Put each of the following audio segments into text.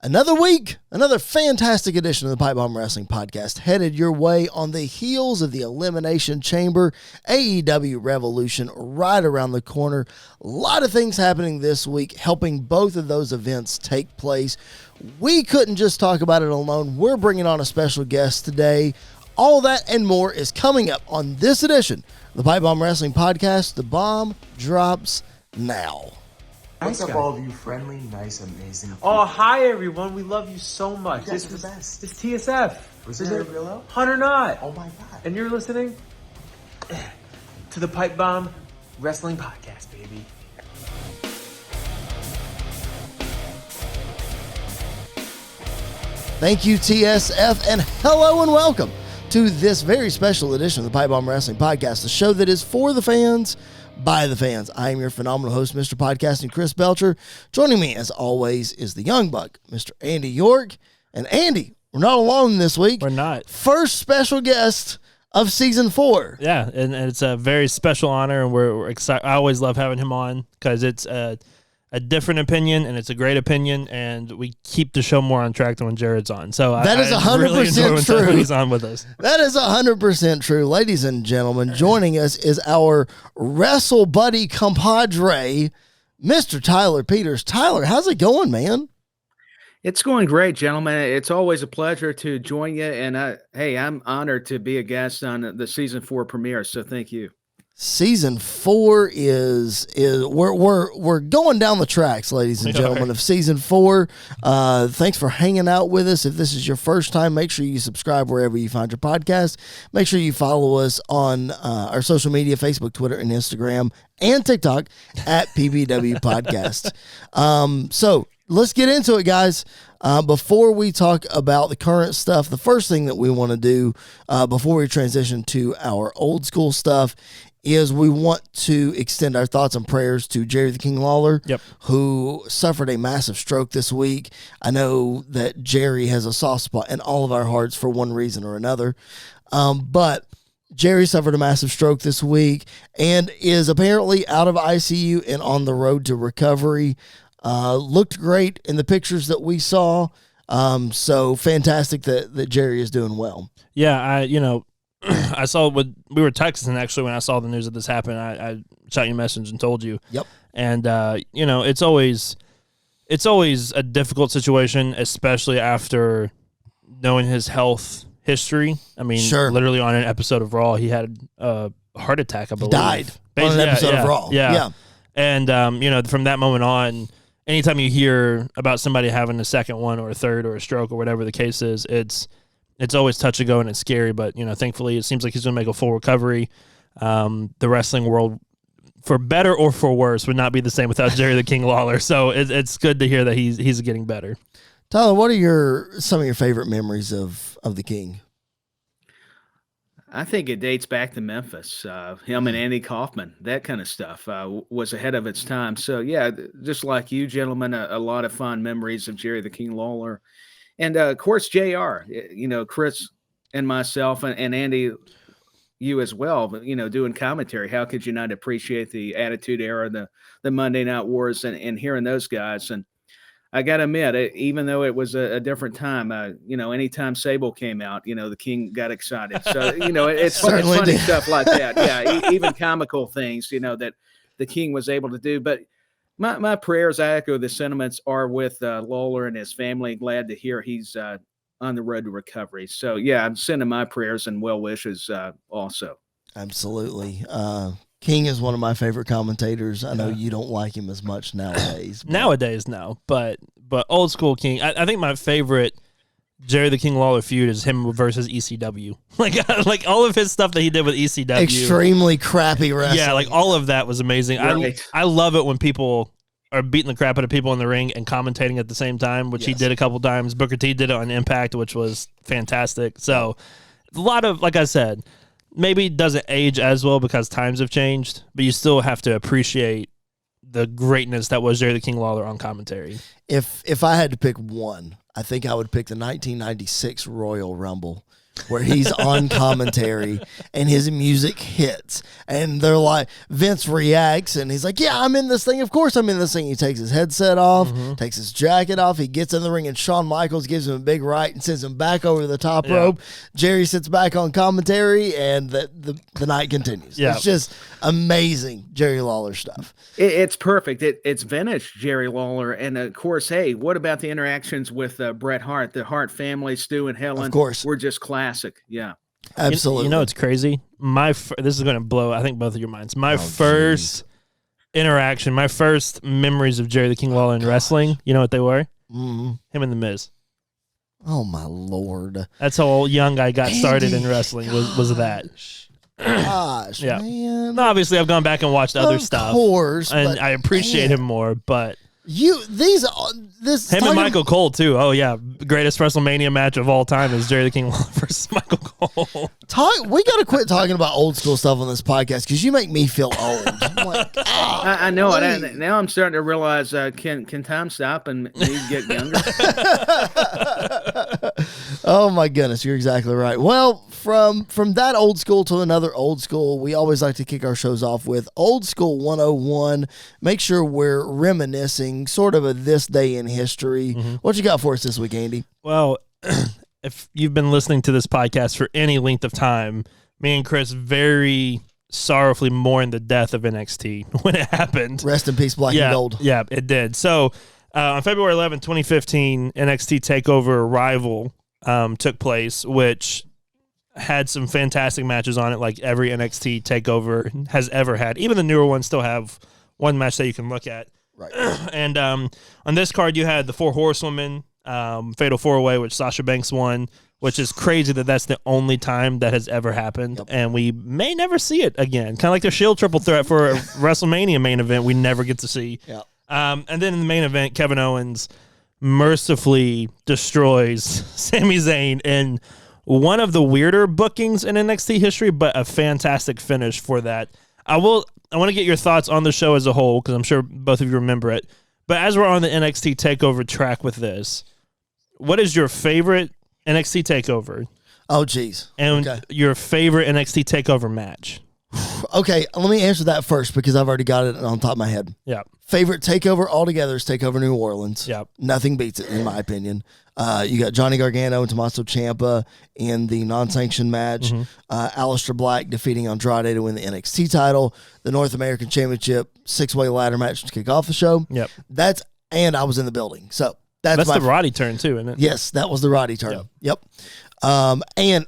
Another week, another fantastic edition of the Pipe Bomb Wrestling Podcast headed your way on the heels of the Elimination Chamber, AEW Revolution right around the corner. A lot of things happening this week, helping both of those events take place. We couldn't just talk about it alone. We're bringing on a special guest today. All that and more is coming up on this edition of the Pipe Bomb Wrestling Podcast. The bomb drops now. What's up, all of you friendly, nice, amazing people? Oh, hi, everyone. We love you so much. You guys are the best. This TSF. Was it real low? 100 not. Oh, my God. And you're listening to the Pipe Bomb Wrestling Podcast, baby. Thank you, TSF, and hello and welcome to this very special edition of the Pipe Bomb Wrestling Podcast, the show that is for the fans, by the fans. I am your phenomenal host, Mr. Podcasting, Chris Belcher. Joining me, as always, is the young buck, Mr. Andy York. And Andy, we're not alone this week. We're not. First special guest of season 4. Yeah, and it's a very special honor, and we're excited. I always love having him on because it's a different opinion, and it's a great opinion, and we keep the show more on track than when Jared's on. So that is 100% really true. When he's on with us. That is 100% true. Ladies and gentlemen, joining us is our wrestle buddy compadre, Mr. Tyler Peters. Tyler, how's it going, man? It's going great, gentlemen. It's always a pleasure to join you, and hey, I'm honored to be a guest on the season 4 premiere. So thank you. Season 4 is we're going down the tracks, ladies and gentlemen, of season 4. Thanks for hanging out with us. If this is your first time, make sure you subscribe wherever you find your podcast. Make sure you follow us on our social media, Facebook, Twitter, and Instagram, and TikTok at PBW Podcast. So let's get into it, guys. Before we talk about the current stuff, the first thing that we want to do before we transition to our old school stuff is we want to extend our thoughts and prayers to Jerry the King Lawler, who suffered a massive stroke this week. I know that Jerry has a soft spot in all of our hearts for one reason or another, but Jerry suffered a massive stroke this week and is apparently out of ICU and on the road to recovery. Looked great in the pictures that we saw. So fantastic that Jerry is doing well. Yeah, I saw what we were texting actually when I saw the news that this happened. I shot you a message and told you. Yep. And it's always a difficult situation, especially after knowing his health history. I mean, literally on an episode of Raw, he had a heart attack, I believe. Died on an episode of Raw. Yeah. And from that moment on, anytime you hear about somebody having a second one or a third or a stroke or whatever the case is, it's always touch and go and it's scary. But, thankfully it seems like he's going to make a full recovery. The wrestling world, for better or for worse, would not be the same without Jerry the King Lawler. So it's good to hear that he's getting better. Tyler, what are some of your favorite memories of the King? I think it dates back to Memphis. Him and Andy Kaufman, that kind of stuff was ahead of its time. So, yeah, just like you, gentlemen, a lot of fond memories of Jerry the King Lawler. And, of course, JR, Chris and myself and Andy, you as well, but, doing commentary. How could you not appreciate the Attitude Era, the Monday Night Wars, and hearing those guys? And I got to admit, even though it was a different time, anytime Sable came out, the King got excited. So, it's funny stuff like that. Yeah, even comical things, that the King was able to do. But my prayers, I echo the sentiments, are with Lawler and his family. Glad to hear he's on the road to recovery. So, yeah, I'm sending my prayers and well wishes also. Absolutely. King is one of my favorite commentators. I know you don't like him as much nowadays. Nowadays, no. But old school King, I think my favorite Jerry the King Lawler feud is him versus ECW. Like all of his stuff that he did with ECW. Extremely crappy wrestling. Yeah, like all of that was amazing. Right. I love it when people are beating the crap out of people in the ring and commentating at the same time, which he did a couple times. Booker T did it on Impact, which was fantastic. So a lot of, like I said, maybe it doesn't age as well because times have changed, but you still have to appreciate the greatness that was Jerry the King Lawler on commentary. If I had to pick one, I think I would pick the 1996 Royal Rumble where he's on commentary and his music hits, and they're like, Vince reacts and he's like, yeah, I'm in this thing. Of course I'm in this thing. He takes his headset off, takes his jacket off. He gets in the ring and Shawn Michaels gives him a big right and sends him back over the top rope. Jerry sits back on commentary and the night continues. It's just amazing Jerry Lawler stuff. It's perfect. It's vintage Jerry Lawler. And of course, hey, what about the interactions with Bret Hart, the Hart family, Stu and Helen? Of course. We're just classic. Yeah. Absolutely. You know, it's crazy. This is going to blow, I think, both of your minds. My first interaction, my first memories of Jerry the King Lawler in wrestling, you know what they were? Him and The Miz. Oh, my Lord. That's how young I got started in wrestling, was that. Gosh, man. No, obviously, I've gone back and watched other stuff. Of course. And I appreciate him more, but... Him and Michael Cole too. Oh yeah, greatest WrestleMania match of all time is Jerry the King Lawler versus Michael Cole. We got to quit talking about old school stuff on this podcast because you make me feel old. I'm like, I know it. Now I'm starting to realize can time stop and me get younger? Oh my goodness, you're exactly right. Well, from that old school to another old school, we always like to kick our shows off with Old School 101. Make sure we're reminiscing sort of a this day in history. What you got for us this week, Andy? Well, if you've been listening to this podcast for any length of time, me and Chris very sorrowfully mourned the death of NXT when it happened. Rest in peace, Black and Gold. Yeah, it did. So on February 11, 2015, NXT TakeOver Arrival took place, which had some fantastic matches on it, like every NXT TakeOver has ever had. Even the newer ones still have one match that you can look at. Right. And on this card, you had the Four Horsewomen, Fatal 4-Way, which Sasha Banks won, which is crazy that that's the only time that has ever happened. Yep. And we may never see it again. Kind of like the Shield triple threat for a WrestleMania main event we never get to see. Yep. And then in the main event, Kevin Owens mercifully destroys Sami Zayn in one of the weirder bookings in NXT history, but a fantastic finish for that. I want to get your thoughts on the show as a whole, because I'm sure both of you remember it. But as we're on the NXT TakeOver track with this, what is your favorite NXT TakeOver? Oh, geez. And your favorite NXT TakeOver match? Okay, let me answer that first because I've already got it on top of my head. Yeah. Favorite TakeOver altogether is TakeOver New Orleans. Yeah. Nothing beats it, in my opinion. You got Johnny Gargano and Tommaso Ciampa in the non-sanctioned match. Aleister Black defeating Andrade to win the NXT title. The North American Championship 6-way ladder match to kick off the show. Yep. And I was in the building. So that's the Roddy turn too, isn't it? Yes, that was the Roddy turn. Yep. And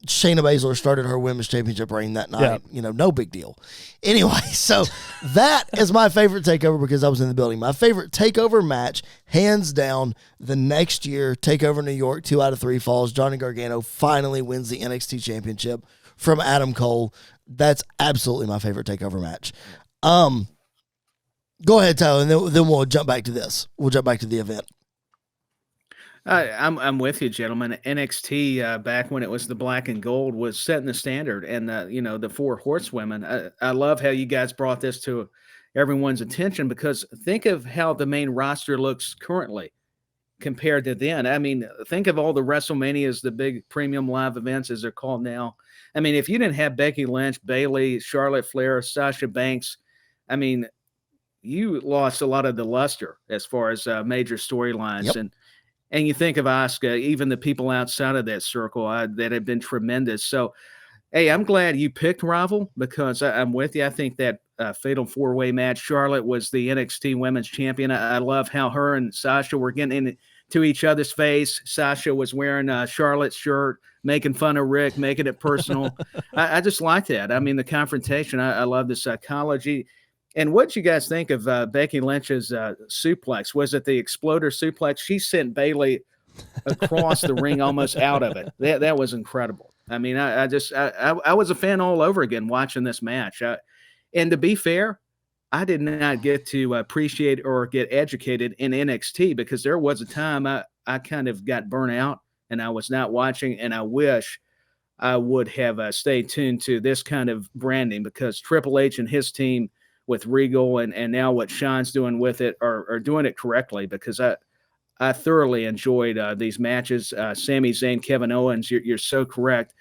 Shayna Baszler started her women's championship reign that night. Yep. You know, no big deal. Anyway, so that is my favorite TakeOver because I was in the building. My favorite TakeOver match, hands down, the next year, TakeOver New York, 2 out of 3 falls. Johnny Gargano finally wins the NXT championship from Adam Cole. That's absolutely my favorite TakeOver match. Go ahead, Tyler, and then we'll jump back to this. We'll jump back to the event. I'm with you, gentlemen. NXT back when it was the black and gold was setting the standard, and the Four Horsewomen. I love how you guys brought this to everyone's attention because think of how the main roster looks currently compared to then. I mean, think of all the WrestleManias, the big premium live events as they're called now. I mean, if you didn't have Becky Lynch, Bayley, Charlotte Flair, Sasha Banks, I mean, you lost a lot of the luster as far as major storylines. Yep. And you think of Asuka, even the people outside of that circle that have been tremendous. So, hey, I'm glad you picked Rival because I'm with you. I think that Fatal 4-Way match, Charlotte was the NXT Women's Champion. I love how her and Sasha were getting into each other's face. Sasha was wearing Charlotte's shirt, making fun of Rick, making it personal. I just like that. I mean, the confrontation, I love the psychology. And what you guys think of Becky Lynch's suplex? Was it the exploder suplex? She sent Bayley across the ring, almost out of it. That was incredible. I mean, I was a fan all over again watching this match. And to be fair, I did not get to appreciate or get educated in NXT because there was a time I kind of got burnt out and I was not watching. And I wish I would have stayed tuned to this kind of branding because Triple H and his team with Regal and now what Sean's doing with it are doing it correctly because I thoroughly enjoyed these matches. Sami Zayn, Kevin Owens, you're so correct.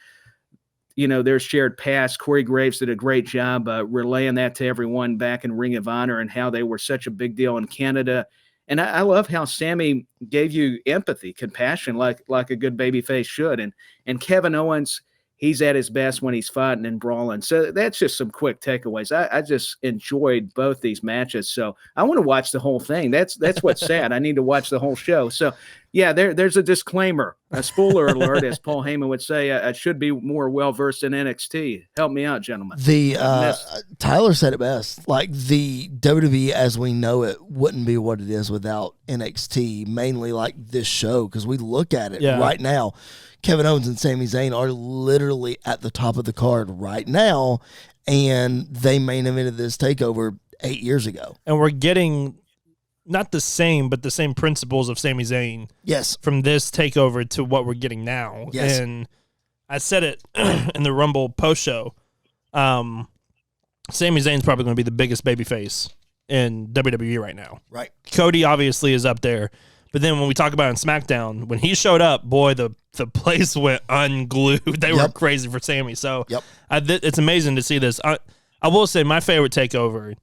Their shared past. Corey Graves did a great job relaying that to everyone back in Ring of Honor and how they were such a big deal in Canada. And I love how Sami gave you empathy, compassion, like a good babyface should. And Kevin Owens, he's at his best when he's fighting and brawling. So that's just some quick takeaways. I just enjoyed both these matches. So I want to watch the whole thing. That's what's sad. I need to watch the whole show. So yeah, there's a disclaimer, a spoiler alert, as Paul Heyman would say. I should be more well-versed in NXT. Help me out, gentlemen. Tyler said it best. Like, the WWE as we know it wouldn't be what it is without NXT, mainly like this show, because we look at it right now. Kevin Owens and Sami Zayn are literally at the top of the card right now, and they main evented this takeover 8 years ago. And we're getting not the same, but the same principles of Sami Zayn. Yes. From this takeover to what we're getting now. Yes. And I said it in the Rumble post show. Sami Zayn's probably going to be the biggest babyface in WWE right now. Right. Cody obviously is up there. But then when we talk about it on SmackDown, when he showed up, boy, the place went unglued. They were crazy for Sami. So it's amazing to see this. I will say my favorite takeover,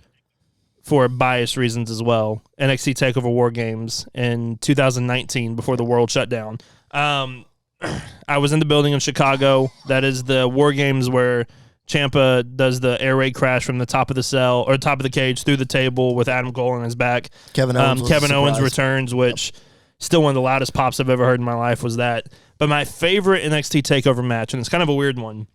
for biased reasons as well, NXT TakeOver War Games in 2019 before the world shut down. I was in the building in Chicago. That is the War Games where Ciampa does the air raid crash from the top of the cell or top of the cage through the table with Adam Cole on his back. Kevin Owens returns, which still one of the loudest pops I've ever heard in my life was that. But my favorite NXT TakeOver match, and it's kind of a weird one,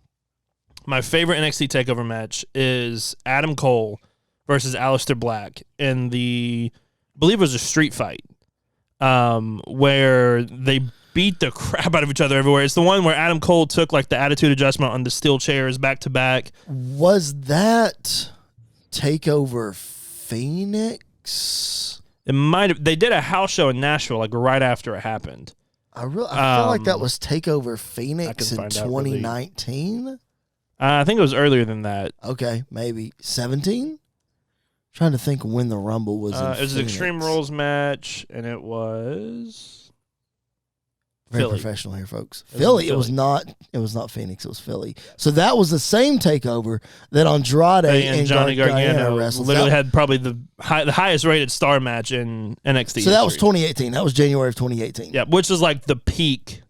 my favorite NXT TakeOver match is Adam Cole versus Aleister Black in I believe it was a street fight, where they beat the crap out of each other everywhere. It's the one where Adam Cole took like the attitude adjustment on the steel chairs back to back. Was that TakeOver Phoenix? It might have. They did a house show in Nashville like right after it happened. I feel like that was TakeOver Phoenix in 2019. I think it was earlier than that. Okay, maybe 17. Trying to think when the Rumble was. It was an Extreme Rules match, and it was very Philly. Professional here, folks. Philly. It was not. It was not Phoenix. It was Philly. So that was the same takeover that Andrade and Johnny Gargano wrestled. Literally had probably the highest rated star match in NXT. So that was 2018. That was January of 2018. Yeah, which is like the peak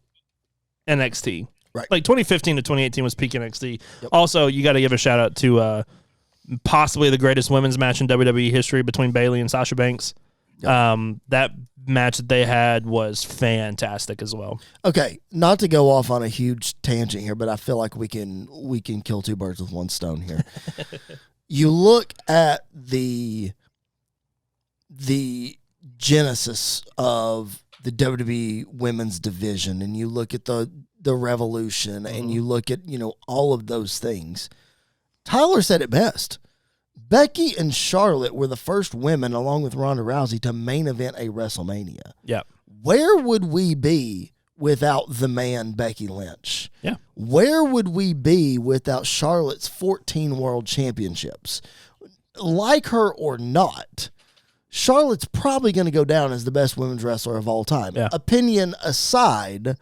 NXT. Right. Like 2015 to 2018 was peak NXT. Yep. Also, you got to give a shout out to possibly the greatest women's match in WWE history between Bayley and Sasha Banks. Yep. That match that they had was fantastic as well. Okay, not to go off on a huge tangent here, but I feel like we can kill two birds with one stone here. You look at the genesis of the WWE women's division, and you look at the Revolution, and you look at all of those things. Tyler said it best. Becky and Charlotte were the first women, along with Ronda Rousey, to main event a WrestleMania. Yeah. Where would we be without the man Becky Lynch? Yeah. Where would we be without Charlotte's 14 world championships? Like her or not, Charlotte's probably going to go down as the best women's wrestler of all time. Yeah. Opinion aside,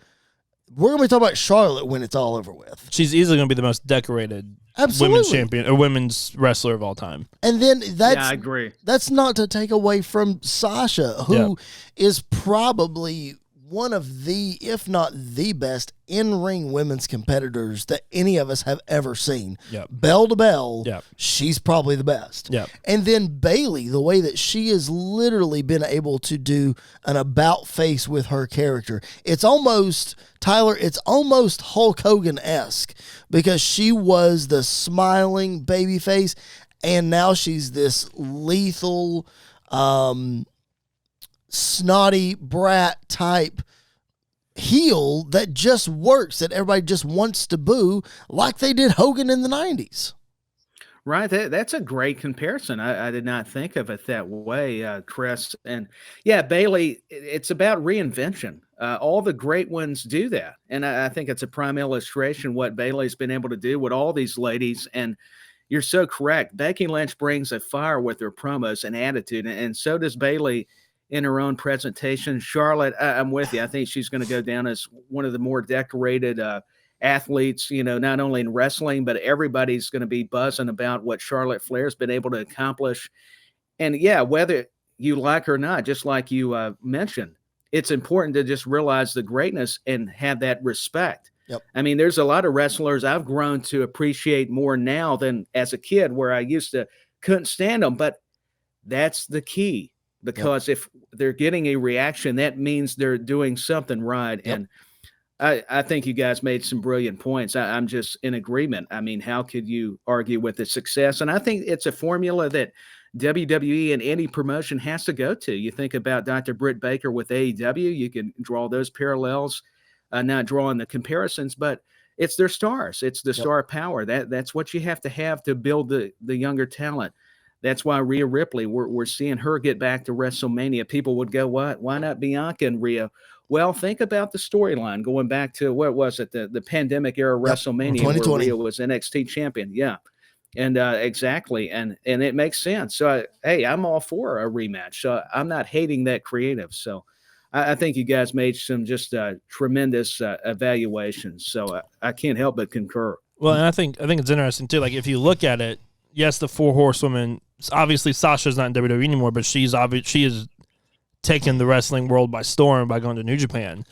we're going to be talking about Charlotte when it's all over with. She's easily going to be the most decorated women's champion or women's wrestler of all time. And then I agree. That's not to take away from Sasha, who is probably one of the, if not the best in-ring women's competitors that any of us have ever seen. Yep. Bell to bell, Yep. she's probably the best. Yep. And then Bayley, the way that she has literally been able to do an about face with her character. It's almost, Tyler, it's almost Hulk Hogan-esque because she was the smiling baby face, and now she's this lethal, snotty brat type heel that just works, that everybody just wants to boo like they did Hogan in the 90s. Right. That's a great comparison. I did not think of it that way, Chris. And yeah, Bayley, it's about reinvention. All the great ones do that. And I think it's a prime illustration what Bayley's been able to do with all these ladies. And you're so correct. Becky Lynch brings a fire with her promos and attitude, and so does Bayley in her own presentation. Charlotte, I'm with you. I think she's going to go down as one of the more decorated athletes, not only in wrestling, but everybody's going to be buzzing about what Charlotte Flair's been able to accomplish. And yeah, whether you like her or not, just like you mentioned, it's important to just realize the greatness and have that respect. Yep. I mean, there's a lot of wrestlers I've grown to appreciate more now than as a kid, where I used to couldn't stand them. But that's the key, because if they're getting a reaction, that means they're doing something right. Yep. And I think you guys made some brilliant points. I'm just in agreement. I mean, how could you argue with the success? And I think it's a formula that WWE and any promotion has to go to. You think about Dr. Britt Baker with AEW, you can draw those parallels, not drawing the comparisons, but it's their stars. It's the star power. That's what you have to build the younger talent. That's why Rhea Ripley, we're seeing her get back to WrestleMania. People would go, what? Why not Bianca and Rhea? Well, think about the storyline going back to, what was it, the pandemic era WrestleMania, where Rhea was NXT champion. Yeah. And exactly. And it makes sense. So, hey, I'm all for a rematch. So I'm not hating that creative. So I think you guys made some just tremendous evaluations. So I can't help but concur. Well, and I think it's interesting too. Like, if you look at it, yes, the 4 horsewomen, obviously Sasha's not in WWE anymore, but she is taken the wrestling world by storm by going to New Japan.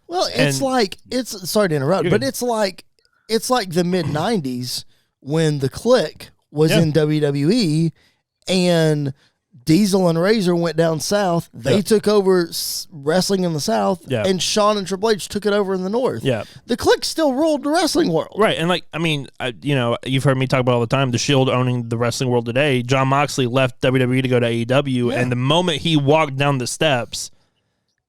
Well, sorry to interrupt, but it's like the mid-90s when the Clique was in WWE and Diesel and Razor went down south. They took over wrestling in the south, and Shawn and Triple H took it over in the north. Yeah. The Clique still ruled the wrestling world. Right. And you've heard me talk about all the time, the Shield owning the wrestling world today. John Moxley left WWE to go to AEW, and the moment he walked down the steps,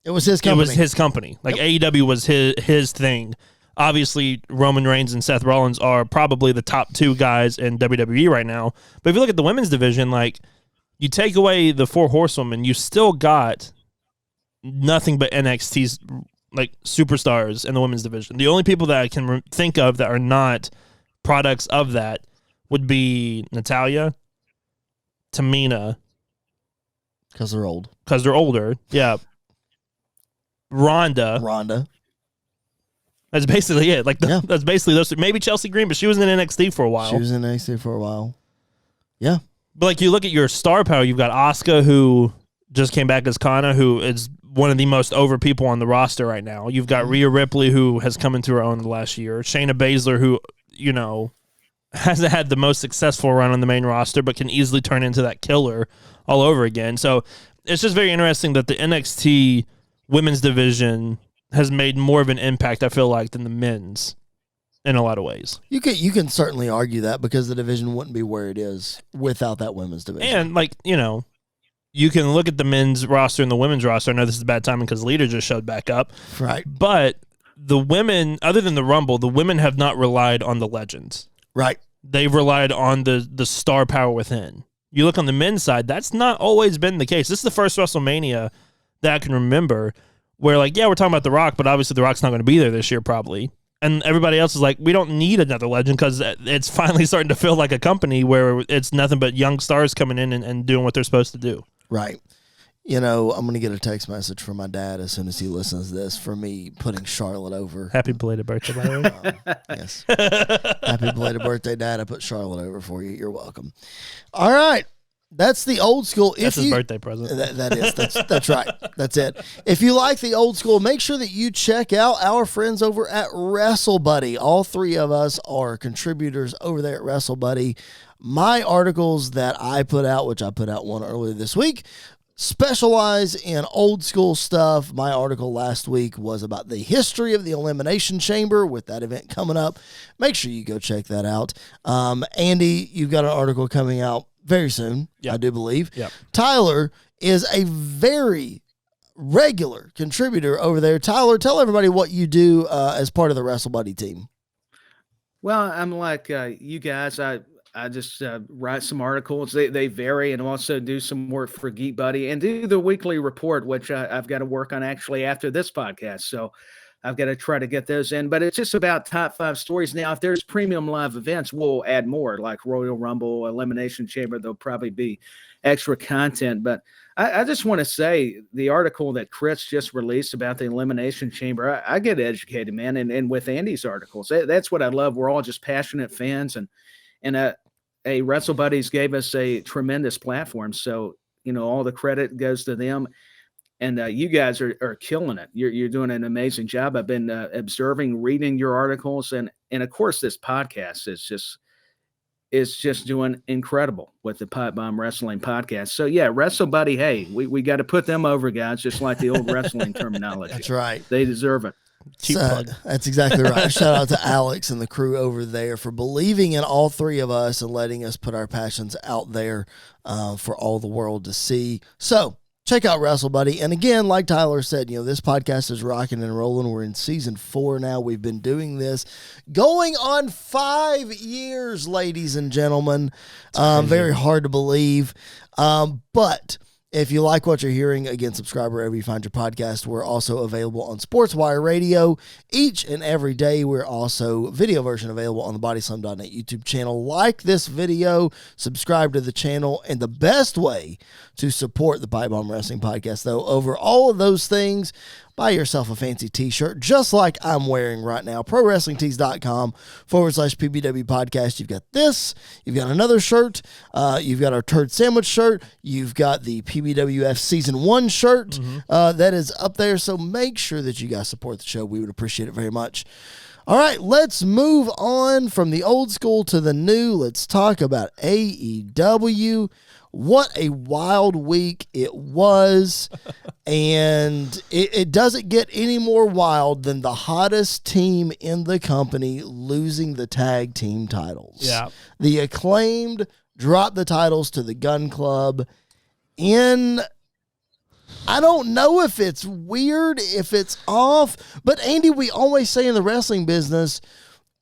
it was his company. Like, AEW was his thing. Obviously, Roman Reigns and Seth Rollins are probably the top 2 guys in WWE right now. But if you look at the women's division, like, you take away the 4 horsewomen, you still got nothing but NXT's like superstars in the women's division. The only people that I can think of that are not products of that would be Natalya, Tamina, because they're old. Because they're older. Yeah. Ronda. That's basically it. That's basically those. Maybe Chelsea Green, but she was in NXT for a while. Yeah. But like, you look at your star power, you've got Asuka, who just came back as Kana, who is one of the most over people on the roster right now. You've got Rhea Ripley, who has come into her own in the last year. Shayna Baszler, who, hasn't had the most successful run on the main roster, but can easily turn into that killer all over again. So it's just very interesting that the NXT women's division has made more of an impact, I feel like, than the men's in a lot of ways. You can certainly argue that, because the division wouldn't be where it is without that women's division. And you can look at the men's roster and the women's roster. I know this is bad timing because Lita just showed back up. Right. But the women, other than the Rumble, the women have not relied on the legends. Right. They've relied on the star power within. You look on the men's side, that's not always been the case. This is the first WrestleMania that I can remember where, we're talking about The Rock, but obviously The Rock's not going to be there this year probably. And everybody else is like, we don't need another legend, because it's finally starting to feel like a company where it's nothing but young stars coming in and doing what they're supposed to do. Right. I'm going to get a text message from my dad as soon as he listens to this for me putting Charlotte over. Happy belated birthday, by the way. Yes. Happy belated birthday, Dad. I put Charlotte over for you. You're welcome. All right. That's the old school. That's his birthday present. That's right. That's it. If you like the old school, make sure that you check out our friends over at WrestleBuddy. All 3 of us are contributors over there at WrestleBuddy. My articles that I put out, which I put out one earlier this week, specialize in old school stuff. My article last week was about the history of the Elimination Chamber, with that event coming up. Make sure you go check that out. Andy, you've got an article coming out very soon, I do believe. Yep. Tyler is a very regular contributor over there. Tyler, tell everybody what you do as part of the WrestleBuddy team. Well, I'm like you guys. I just write some articles. They vary, and also do some work for Geek Buddy and do the weekly report, which I've got to work on actually after this podcast. So I've got to try to get those in, but it's just about top 5 stories. Now, if there's premium live events, we'll add more, like Royal Rumble, Elimination Chamber. There'll probably be extra content. But I just want to say the article that Chris just released about the Elimination Chamber, I get educated, man. And with Andy's articles, that's what I love. We're all just passionate fans, and Wrestle Buddies gave us a tremendous platform. So, all the credit goes to them. And you guys are killing it. You're doing an amazing job. I've been observing, reading your articles, and of course this podcast is just doing incredible with the Pipe Bomb Wrestling podcast. So yeah, Wrestle Buddy, hey, we got to put them over, guys, just like the old wrestling terminology. That's right. They deserve it. That's exactly right. Shout out to Alex and the crew over there for believing in all 3 of us and letting us put our passions out there for all the world to see. So check out Wrestle Buddy. And again, like Tyler said, this podcast is rocking and rolling. We're in season 4 now. We've been doing this going on 5 years, ladies and gentlemen. Very hard to believe. But if you like what you're hearing, again, subscribe wherever you find your podcast. We're also available on SportsWire Radio each and every day. We're also video version available on the BodySlam.net YouTube channel. Like this video, subscribe to the channel, and the best way to support the Pipe Bomb Wrestling Podcast, though, over all of those things, buy yourself a fancy t-shirt just like I'm wearing right now. ProWrestlingTees.com/PBW podcast. You've got this. You've got another shirt. You've got our Turd Sandwich shirt. You've got the PBWF Season 1 shirt that is up there. So make sure that you guys support the show. We would appreciate it very much. All right, let's move on from the old school to the new. Let's talk about AEW. What a wild week it was. And it doesn't get any more wild than the hottest team in the company losing the tag team titles. Yeah. The Acclaimed dropped the titles to the Gunn Club I don't know if it's weird, if it's off, but Andy, we always say in the wrestling business,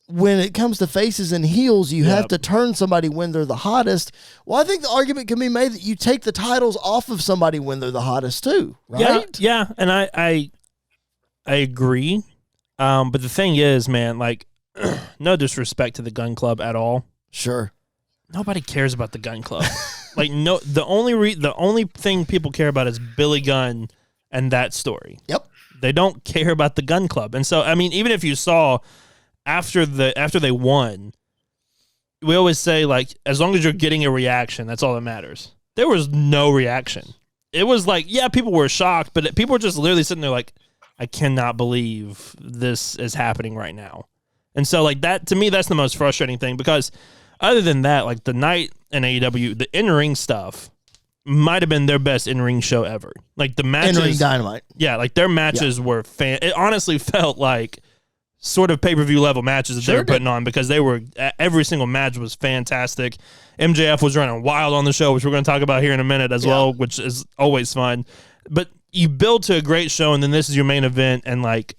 when it comes to faces and heels, you have to turn somebody when they're the hottest. Well, I think the argument can be made that you take the titles off of somebody when they're the hottest too, right? Yeah, and I agree. But the thing is, man, like, no disrespect to the Gunn Club at all. Sure. Nobody cares about the Gunn Club. Like, no, the only thing people care about is Billy Gunn and that story. Yep. They don't care about the Gunn Club. And so, I mean, even if you saw after they won, we always say, like, as long as you're getting a reaction, that's all that matters. There was no reaction. It was like, yeah, people were shocked, but people were just literally sitting there like, I cannot believe this is happening right now. And so, like, that, to me, that's the most frustrating thing, because other than that, like, the night in AEW, the in-ring stuff might have been their best in-ring show ever. Like, the matches... In-ring Dynamite. Yeah, like, their matches were... It honestly felt like sort of pay-per-view level matches that they were putting on, because they were... Every single match was fantastic. MJF was running wild on the show, which we're going to talk about here in a minute as well, which is always fun. But you build to a great show, and then this is your main event, and, like,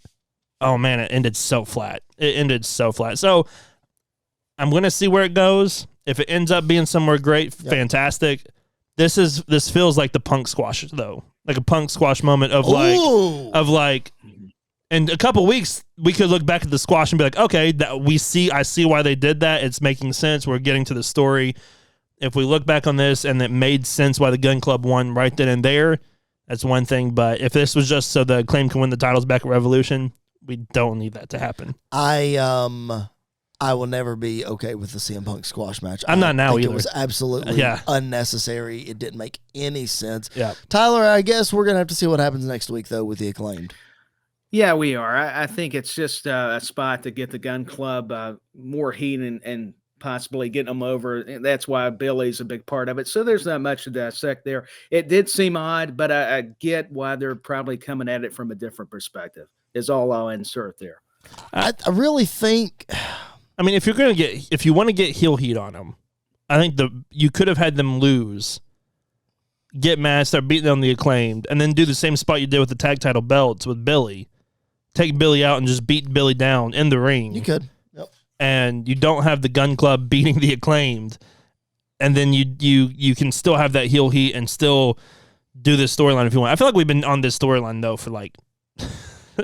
oh, man, it ended so flat. So... I'm going to see where it goes. If it ends up being somewhere great, fantastic. This feels like the Punk squash, though. Like a Punk squash moment of like, in a couple weeks, we could look back at the squash and be like, okay, I see why they did that. It's making sense. We're getting to the story. If we look back on this and it made sense why the Gunn Club won right then and there, that's one thing. But if this was just so the Acclaim can win the titles back at Revolution, we don't need that to happen. I will never be okay with the CM Punk squash match. I'm not now either. It was absolutely unnecessary. It didn't make any sense. Yeah. Tyler, I guess we're going to have to see what happens next week, though, with the Acclaimed. Yeah, we are. I think it's just a spot to get the Gunn Club more heat and possibly getting them over. And that's why Billy's a big part of it. So there's not much to dissect there. It did seem odd, but I get why they're probably coming at it from a different perspective, is all I'll insert there. I really think... I mean, if you want to get heel heat on them, I think you could have had them lose, get mad, start beating on the Acclaimed, and then do the same spot you did with the tag title belts with Billy. Take Billy out and just beat Billy down in the ring. You could. Yep. And you don't have the Gunn Club beating the Acclaimed, and then you can still have that heel heat and still do this storyline if you want. I feel like we've been on this storyline, though, for like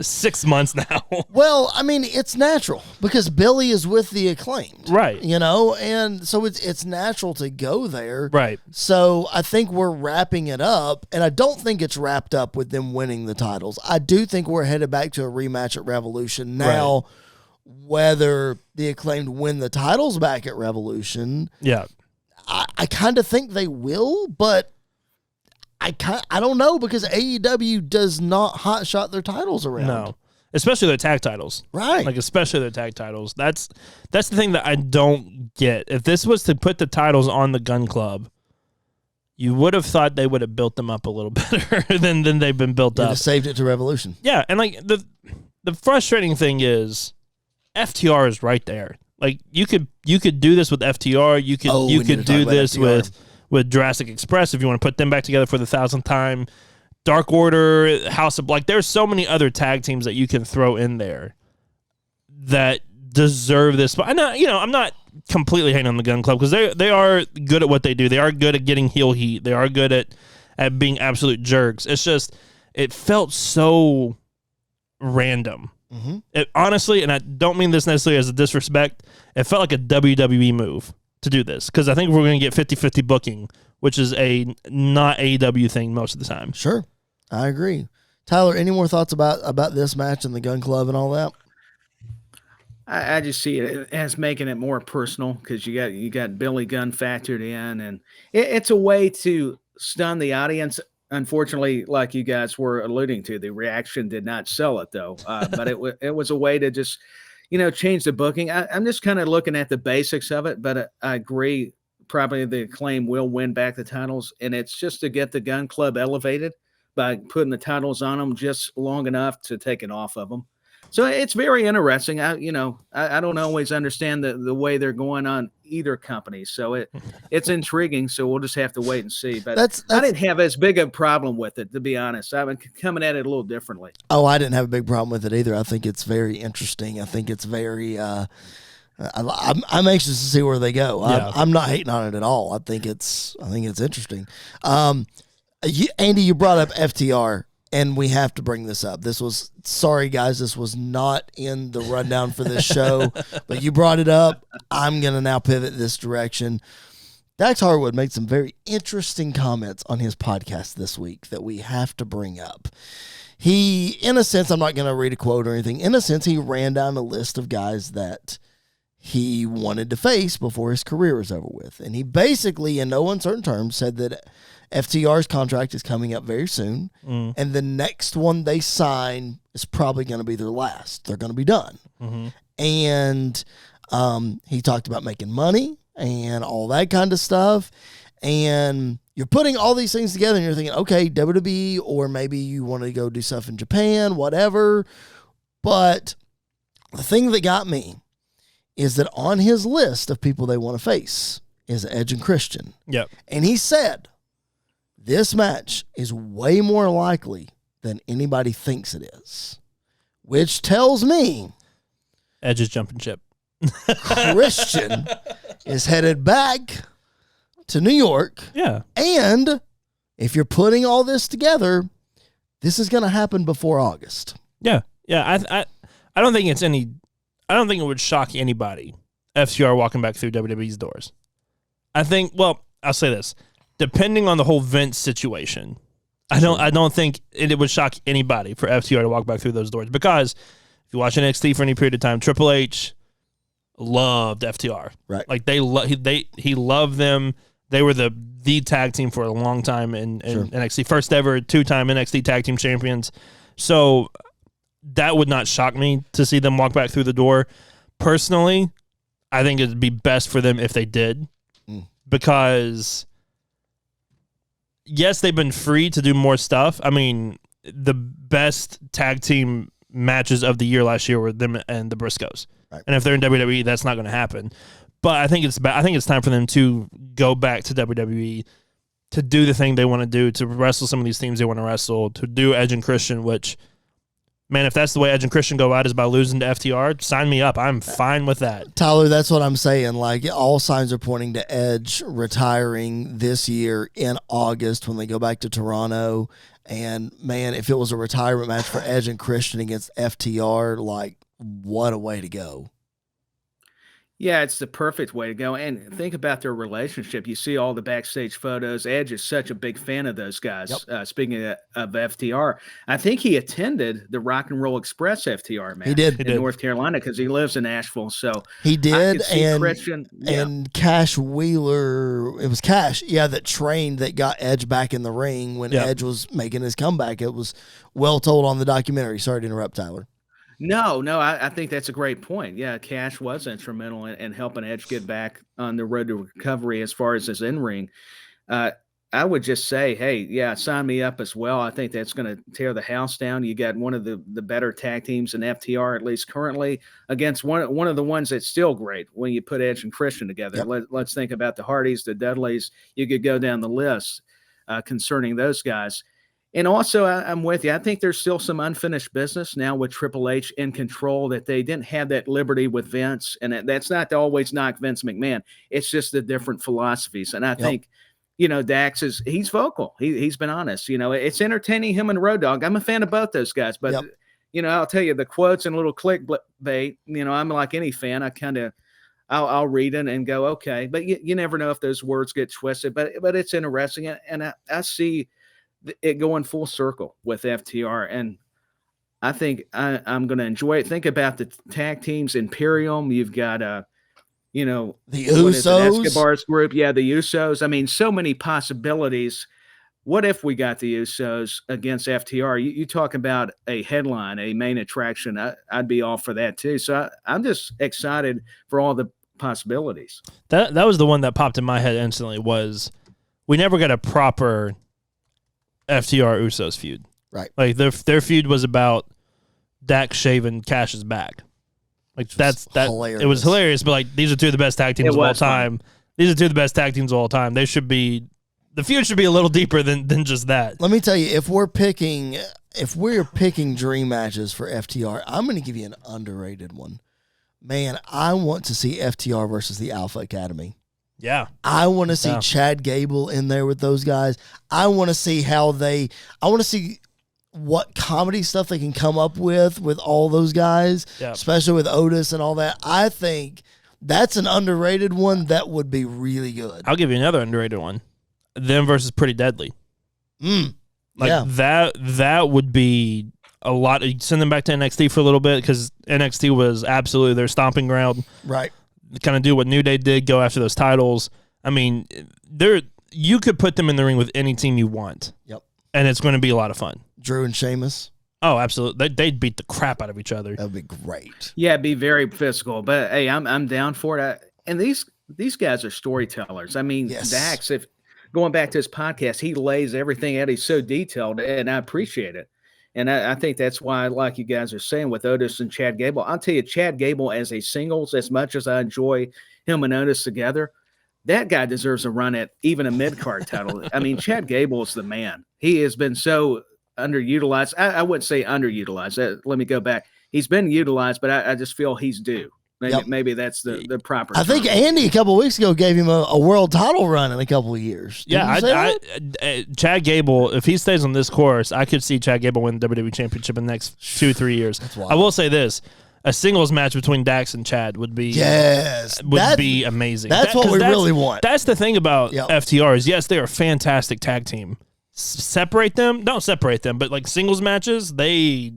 6 months now. Well, I mean, it's natural because Billy is with the Acclaimed. Right. And so it's natural to go there. Right. So I think we're wrapping it up, and I don't think it's wrapped up with them winning the titles. I do think we're headed back to a rematch at Revolution. Now, right. Whether the Acclaimed win the titles back at Revolution, I kind of think they will, but I don't know because AEW does not hotshot their titles around. No, especially their tag titles. Right. Like, especially their tag titles. That's the thing that I don't get. If this was to put the titles on the Gunn Club, you would have thought they would have built them up a little better than they've been built up. Saved it to Revolution. Yeah, and like the frustrating thing is FTR is right there. Like you could do this with FTR. You could do this with Jurassic Express if you want to put them back together for the 1,000th time. Dark Order, House of Black. There's so many other tag teams that you can throw in there that deserve this. But I'm not completely hating on the Gunn Club because they are good at what they do. They are good at getting heel heat. They are good at being absolute jerks. It's just it felt so random. Mm-hmm. It, honestly, and I don't mean this necessarily as a disrespect, it felt like a WWE move to do this because I think we're going to get 50-50 booking, which is a not AEW thing most of the time. Sure. I agree. Tyler, any more thoughts about this match and the Gunn Club and all that? I just see it as making it more personal because you got Billy Gunn factored in, and it's a way to stun the audience. Unfortunately, like you guys were alluding to, the reaction did not sell it though. But it was a way to just, change the booking. I'm just kind of looking at the basics of it, but I agree. Probably the Acclaim will win back the titles, and it's just to get the Gunn Club elevated by putting the titles on them just long enough to take it off of them. So it's very interesting. I don't always understand the way they're going on either company. So it's intriguing. So we'll just have to wait and see. But I didn't have as big a problem with it, to be honest. I've been coming at it a little differently. Oh, I didn't have a big problem with it either. I think it's very interesting. I think it's very. I'm anxious to see where they go. Yeah. I'm not hating on it at all. I think it's interesting. Andy, you brought up FTR. And we have to bring this up. Sorry guys, this was not in the rundown for this show, but you brought it up. I'm going to now pivot this direction. Dax Harwood made some very interesting comments on his podcast this week that we have to bring up. He, in a sense, I'm not going to read a quote or anything. In a sense, he ran down a list of guys that he wanted to face before his career was over with. And he basically, in no uncertain terms, said that FTR's contract is coming up very soon, and the next one they sign is probably going to be their last. They're going to be done. Mm-hmm. And he talked about making money and all that kind of stuff. And you're putting all these things together, and you're thinking, okay, WWE, or maybe you want to go do stuff in Japan, whatever. But the thing that got me is that on his list of people they want to face is Edge and Christian. Yep. And he said, this match is way more likely than anybody thinks it is, which tells me Edge is jumping ship. Christian is headed back to New York. Yeah. And if you're putting all this together, this is going to happen before August. Yeah. Yeah. I don't think it would shock anybody FTR walking back through WWE's doors. I'll say this. Depending on the whole Vince situation, I don't think it would shock anybody for FTR to walk back through those doors because if you watch NXT for any period of time, Triple H loved FTR. Right. Like he loved them. They were the tag team for a long time in NXT. First ever 2-time NXT tag team champions. So that would not shock me to see them walk back through the door. Personally, I think it'd be best for them if they did because yes, they've been free to do more stuff. I mean, the best tag team matches of the year last year were them and the Briscoes. Right. And if they're in WWE, that's not going to happen. But I think it's time for them to go back to WWE to do the thing they want to do, to wrestle some of these teams they want to wrestle, to do Edge and Christian, which man, if that's the way Edge and Christian go out is by losing to FTR, sign me up. I'm fine with that. Tyler, that's what I'm saying. Like, all signs are pointing to Edge retiring this year in August when they go back to Toronto. And, man, if it was a retirement match for Edge and Christian against FTR, like, what a way to go. Yeah, it's the perfect way to go. And think about their relationship. You see all the backstage photos. Edge is such a big fan of those guys. Yep. Speaking of FTR, I think he attended the Rock and Roll Express FTR match in North Carolina because he lives in Asheville. So he did. And Christian, and Cash Wheeler, it was Cash, that trained that got Edge back in the ring when Edge was making his comeback. It was well told on the documentary. Sorry to interrupt, Tyler. No, I think that's a great point. Yeah, Cash was instrumental in helping Edge get back on the road to recovery as far as his in-ring. I would just say, hey, sign me up as well. I think that's going to tear the house down. You got one of the better tag teams in FTR, at least currently, against one of the ones that's still great when you put Edge and Christian together. Yep. Let's think about the Hardys, the Dudleys. You could go down the list concerning those guys. And also, I'm with you. I think there's still some unfinished business now with Triple H in control that they didn't have that liberty with Vince. And that's not to always knock Vince McMahon. It's just the different philosophies. And I think, Dax he's vocal. He's been honest. It's entertaining, him and Road Dogg. I'm a fan of both those guys. But, I'll tell you, the quotes and little clickbait, I'm like any fan. I kind of, I'll read it and go, okay. But you never know if those words get twisted. But it's interesting. And I see it going full circle with FTR, and I think I'm going to enjoy it. Think about the tag teams. Imperium, you've got the Usos, Escobar's group, the Usos. I mean, so many possibilities. What if we got the Usos against FTR? You talk about a headline, a main attraction. I'd be all for that too. So I'm just excited for all the possibilities. That was the one that popped in my head instantly. Was we never got a proper FTR Usos feud. Right. Like their feud was about Dax shaving Cash's back. Like that's hilarious. It was hilarious, but like these are two of the best tag teams of all time. These are two of the best tag teams of all time. The feud should be a little deeper than just that. Let me tell you, if we're picking dream matches for FTR, I'm going to give you an underrated one. Man, I want to see FTR versus the Alpha Academy. Yeah. I want to see Chad Gable in there with those guys. I want to see what comedy stuff they can come up with all those guys, especially with Otis and all that. I think that's an underrated one that would be really good. I'll give you another underrated one. Them versus Pretty Deadly. That would be a lot. Send them back to NXT for a little bit because NXT was absolutely their stomping ground. Right. Kind of do what New Day did, go after those titles. I mean, you could put them in the ring with any team you want. Yep. And it's going to be a lot of fun. Drew and Sheamus. Oh, absolutely. They'd beat the crap out of each other. That would be great. Yeah, it'd be very physical. But, hey, I'm down for it. And these guys are storytellers. I mean, Dax, if going back to his podcast, he lays everything out. He's so detailed, and I appreciate it. And I think that's why, like you guys are saying, with Otis and Chad Gable, I'll tell you, Chad Gable as a singles, as much as I enjoy him and Otis together, that guy deserves a run at even a mid-card title. I mean, Chad Gable is the man. He has been so underutilized. I wouldn't say underutilized. Let me go back. He's been utilized, but I just feel he's due. Maybe that's the proper term. think Andy a couple of weeks ago gave him a world title run in a couple of years. Chad Gable, if he stays on this course, I could see Chad Gable win the WWE Championship in the next 2-3 years. I will say this. A singles match between Dax and Chad would be be amazing. That's what we really want. That's the thing about FTR is, yes, they're a fantastic tag team. Don't separate them, but like singles matches, they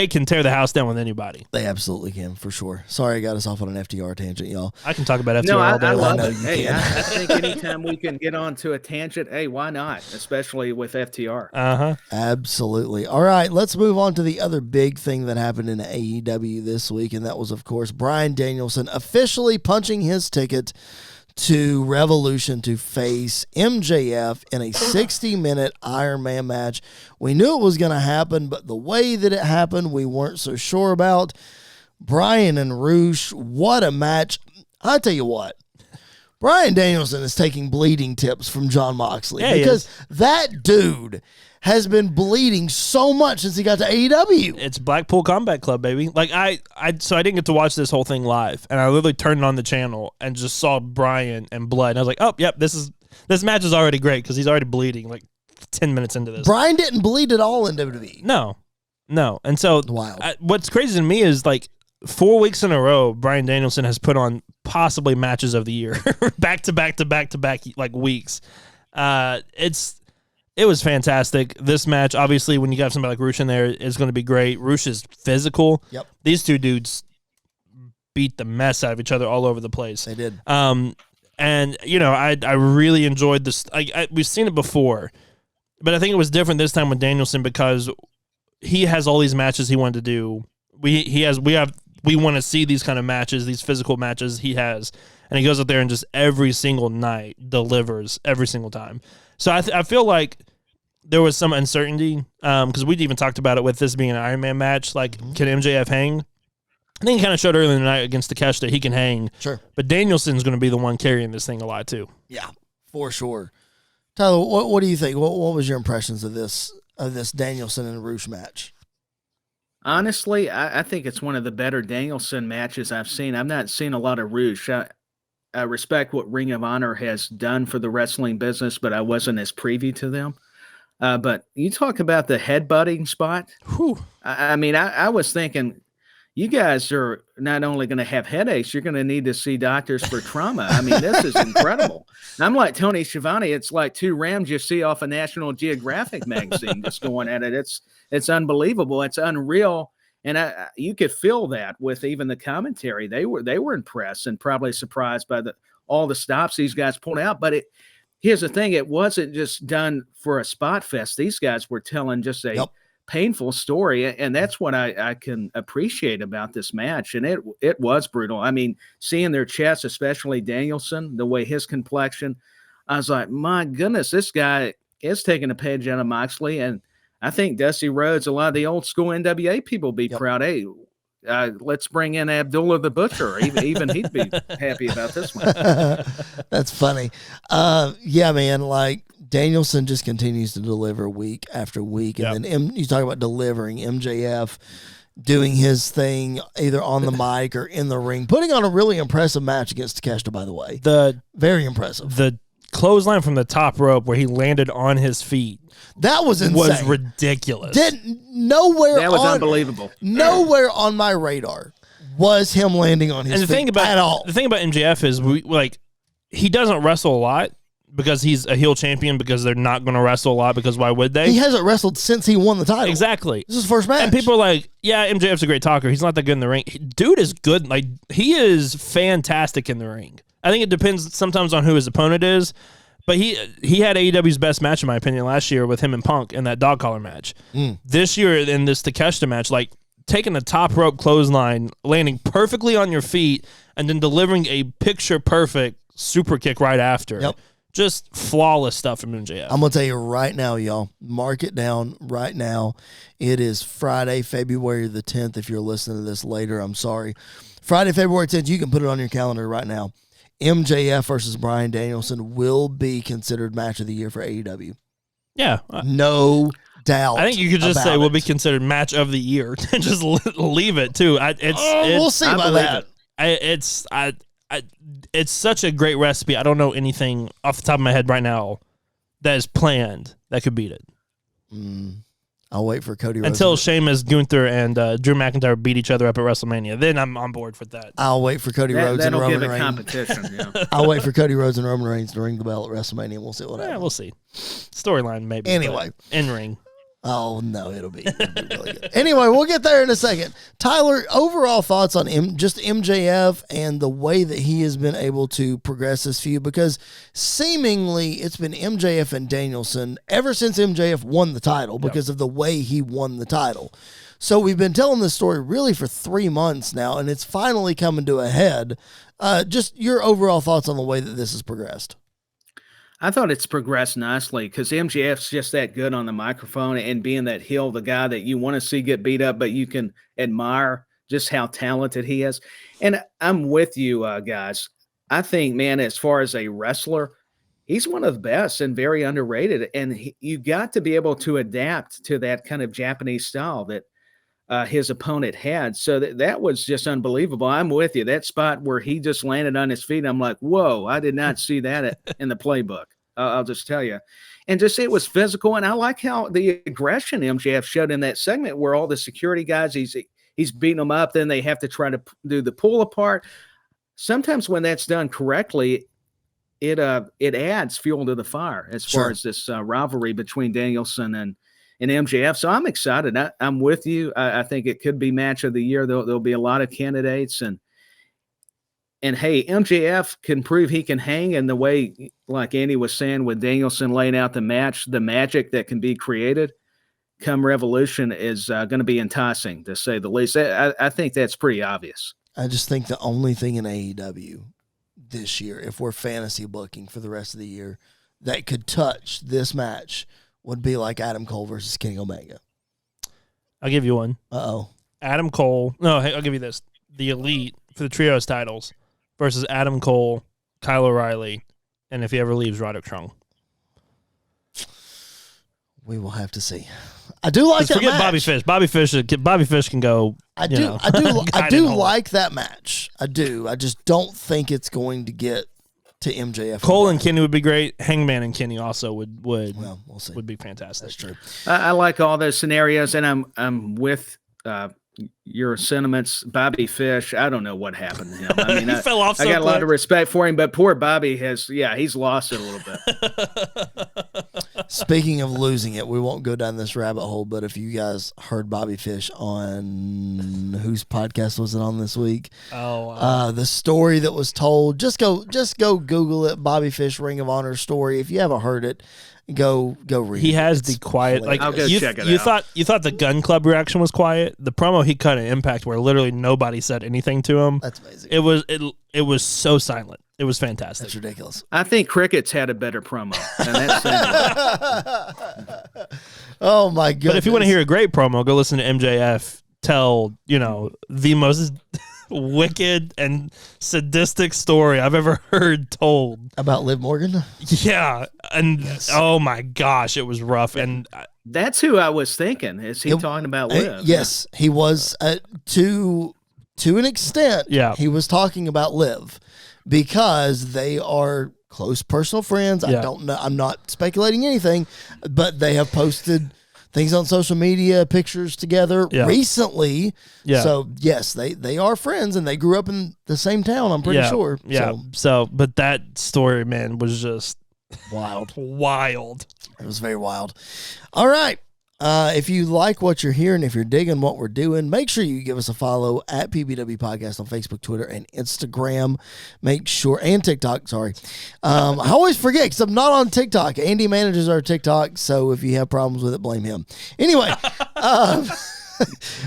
can tear the house down with anybody. They absolutely can, for sure. Sorry I got us off on an FTR tangent, y'all. I can talk about FTR all day long. I love it. Hey, I think anytime we can get onto a tangent, hey, why not? Especially with FTR. Uh-huh. Absolutely. All right, let's move on to the other big thing that happened in AEW this week, and that was, of course, Bryan Danielson officially punching his ticket to Revolution to face MJF in a 60-minute Iron Man match. We knew it was going to happen, but the way that it happened, we weren't so sure about. Bryan and Roosh, what a match. I'll tell you what. Bryan Danielson is taking bleeding tips from Jon Moxley because that dude has been bleeding so much since he got to AEW. It's Blackpool Combat Club, baby. Like so I didn't get to watch this whole thing live, and I literally turned on the channel and just saw Bryan and blood, and I was like, oh, yep, this match is already great because he's already bleeding like 10 minutes into this. Bryan didn't bleed at all in WWE. No. And so what's crazy to me is like 4 weeks in a row, Bryan Danielson has put on possibly matches of the year, back to back like weeks. It was fantastic. This match, obviously, when you got somebody like Roosh in there, is going to be great. Roosh is physical. Yep. These two dudes beat the mess out of each other all over the place. They did. And you know, I really enjoyed this. We've seen it before, but I think it was different this time with Danielson because he has all these matches he wanted to do. We want to see these kind of matches, these physical matches he has, and he goes up there and just every single night delivers every single time. So I feel like there was some uncertainty because we'd even talked about it with this being an Iron Man match. Like, can MJF hang? I think he kind of showed earlier in the night against Takeshi that he can hang. Sure. But Danielson's going to be the one carrying this thing a lot too. Yeah, for sure. Tyler, what do you think? What was your impressions of this Danielson and Roosh match? Honestly, I think it's one of the better Danielson matches I've seen. I've not seen a lot of Roosh. I respect what Ring of Honor has done for the wrestling business, but I wasn't as privy to them. But you talk about the headbutting spot. Whew. I mean, I was thinking, you guys are not only going to have headaches, you're going to need to see doctors for trauma. I mean, this is incredible. I'm like Tony Schiavone. It's like two rams you see off a National Geographic magazine just going at it. It's unbelievable. It's unreal. And you could feel that with even the commentary. They were impressed and probably surprised by all the stops these guys pulled out. But here's the thing. It wasn't just done for a spot fest. These guys were telling just a painful story. And that's what I can appreciate about this match. And it was brutal. I mean, seeing their chests, especially Danielson, the way his complexion, I was like, my goodness, this guy is taking a page out of Moxley. And I think Dusty Rhodes, a lot of the old school NWA people be proud. Hey, let's bring in Abdullah the Butcher. Even he'd be happy about this one. That's funny. Yeah, man, like Danielson just continues to deliver week after week. And then you talk about delivering MJF, doing his thing either on the mic or in the ring, putting on a really impressive match against Takeshita, by the way. Very impressive. The clothesline from the top rope where he landed on his feet. That was insane. Was ridiculous. That was unbelievable. Nowhere on my radar was him landing on his feet at all. The thing about MJF is he doesn't wrestle a lot because he's a heel champion because they're not going to wrestle a lot because why would they? He hasn't wrestled since he won the title. Exactly. This is his first match. And people are like, yeah, MJF's a great talker. He's not that good in the ring. Dude is good. Like, he is fantastic in the ring. I think it depends sometimes on who his opponent is. But he had AEW's best match, in my opinion, last year with him and Punk in that dog collar match. This year in this Takeshita match, like taking the top rope clothesline, landing perfectly on your feet, and then delivering a picture-perfect super kick right after. Yep. Just flawless stuff from MJF. I'm going to tell you right now, y'all, mark it down right now. It is Friday, February the 10th. If you're listening to this later, I'm sorry. Friday, February 10th, you can put it on your calendar right now. MJF versus Bryan Danielson will be considered match of the year for AEW. Yeah. No doubt. I think you could just say will be considered match of the year and just leave it too. We'll see about that. It's such a great recipe. I don't know anything off the top of my head right now that is planned that could beat it. I'll wait for Cody Rhodes. Until Sheamus, Gunther, and Drew McIntyre beat each other up at WrestleMania. Then I'm on board with that. I'll wait for Cody Rhodes and Roman Reigns. That'll give it competition, yeah. I'll wait for Cody Rhodes and Roman Reigns to ring the bell at WrestleMania, and we'll see what happens. Yeah, we'll see. Storyline, maybe. Anyway. In-ring. Oh, no, it'll be really good. Anyway, we'll get there in a second. Tyler, overall thoughts on just MJF and the way that he has been able to progress this feud, because seemingly it's been MJF and Danielson ever since MJF won the title because of the way he won the title. So we've been telling this story really for 3 months now, and it's finally coming to a head. Just your overall thoughts on the way that this has progressed. I thought it's progressed nicely because MJF's just that good on the microphone and being that heel, the guy that you want to see get beat up, but you can admire just how talented he is. And I'm with you guys. I think, man, as far as a wrestler, he's one of the best and very underrated. And you got to be able to adapt to that kind of Japanese style that his opponent had. So that was just unbelievable. I'm with you. That spot where he just landed on his feet, I'm like, whoa, I did not see that in the playbook. I'll just tell you. And just it was physical. And I like how the aggression MJF showed in that segment where all the security guys, he's beating them up. Then they have to try to do the pull apart. Sometimes when that's done correctly, it adds fuel to the fire as far as this rivalry between Danielson and MJF. So I'm excited. I'm with you. I think it could be match of the year. There'll be a lot of candidates. And hey, MJF can prove he can hang, and the way, like Andy was saying, with Danielson laying out the match, the magic that can be created come Revolution is going to be enticing, to say the least. I think that's pretty obvious. I just think the only thing in AEW this year, if we're fantasy booking for the rest of the year, that could touch this match would be like Adam Cole versus Kenny Omega. I'll give you one. Uh-oh. Adam Cole. No, hey, I'll give you this. The Elite for the Trios titles versus Adam Cole, Kyle O'Reilly, and if he ever leaves, Roderick Strong. We will have to see. I do like that forget match. Bobby Fish can go. I do like that match. I do. I just don't think it's going to get to MJF. Cole and Kenny would be great. Hangman and Kenny also would we'll see. Would be fantastic. That's true. I like all those scenarios, and I'm with your sentiments. Bobby Fish, I don't know what happened to him. I mean, he fell off. I got a lot of respect for him, but poor Bobby he's lost it a little bit. Speaking of losing it, we won't go down this rabbit hole, but if you guys heard Bobby Fish on whose podcast was it on this week? The story that was told, just go Google it, Bobby Fish Ring of Honor story. If you haven't heard it, go read it. He has the quiet, like, I'll go check it out. You thought the Gun Club reaction was quiet. The promo he cut at Impact, where literally nobody said anything to him. That's amazing. It was so silent. It was fantastic. That's ridiculous. I think Cricket's had a better promo. And that's oh my goodness! But if you want to hear a great promo, go listen to MJF tell the most wicked and sadistic story I've ever heard told about Liv Morgan. Yeah, and yes. Oh my gosh, it was rough. And that's who I was thinking. Is he talking about Liv? Yes, he was to an extent. Yeah, he was talking about Liv because they are close personal friends. Yeah. I don't know. I'm not speculating anything, but they have posted things on social media, pictures together recently. Yeah. So yes, they are friends and they grew up in the same town. I'm pretty sure. Yeah. So, but that story, man, was just wild. It was very wild. All right. If you like what you're hearing, if you're digging what we're doing, make sure you give us a follow at PBW Podcast on Facebook, Twitter, and Instagram. Make sure, and TikTok, sorry. I always forget because I'm not on TikTok. Andy manages our TikTok, so if you have problems with it, blame him. Anyway,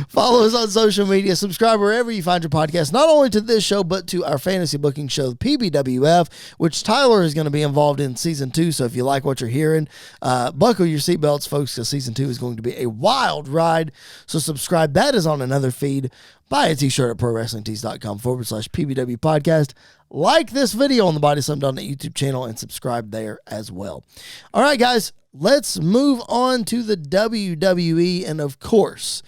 follow us on social media. Subscribe wherever you find your podcast, not only to this show, but to our fantasy booking show, PBWF, which Tyler is going to be involved in season 2. So if you like what you're hearing, buckle your seatbelts, folks, because season 2 is going to be a wild ride. So subscribe. That is on another feed. Buy a t-shirt at ProWrestlingTees.com/PBW podcast. Like this video on the Body Slam Done YouTube channel and subscribe there as well. All right, guys. Let's move on to the WWE, and of course,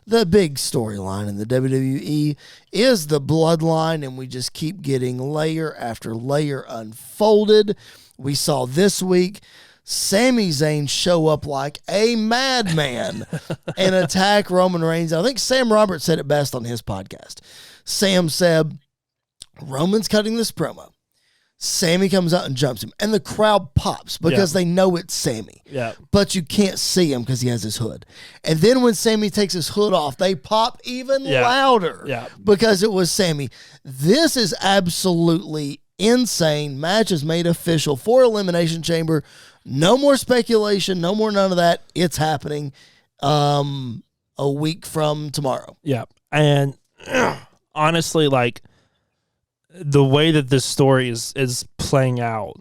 the big storyline in the WWE is the Bloodline, and we just keep getting layer after layer unfolded. We saw this week Sami Zayn show up like a madman and attack Roman Reigns. I think Sam Roberts said it best on his podcast. Sam said, Roman's cutting this promo. Sami comes out and jumps him, and the crowd pops because they know it's Sami. Yeah. But you can't see him because he has his hood. And then when Sami takes his hood off, they pop even louder because it was Sami. This is absolutely insane. Match is made official for Elimination Chamber. No more speculation. No more none of that. It's happening a week from tomorrow. Yeah. And honestly, like, the way that this story is playing out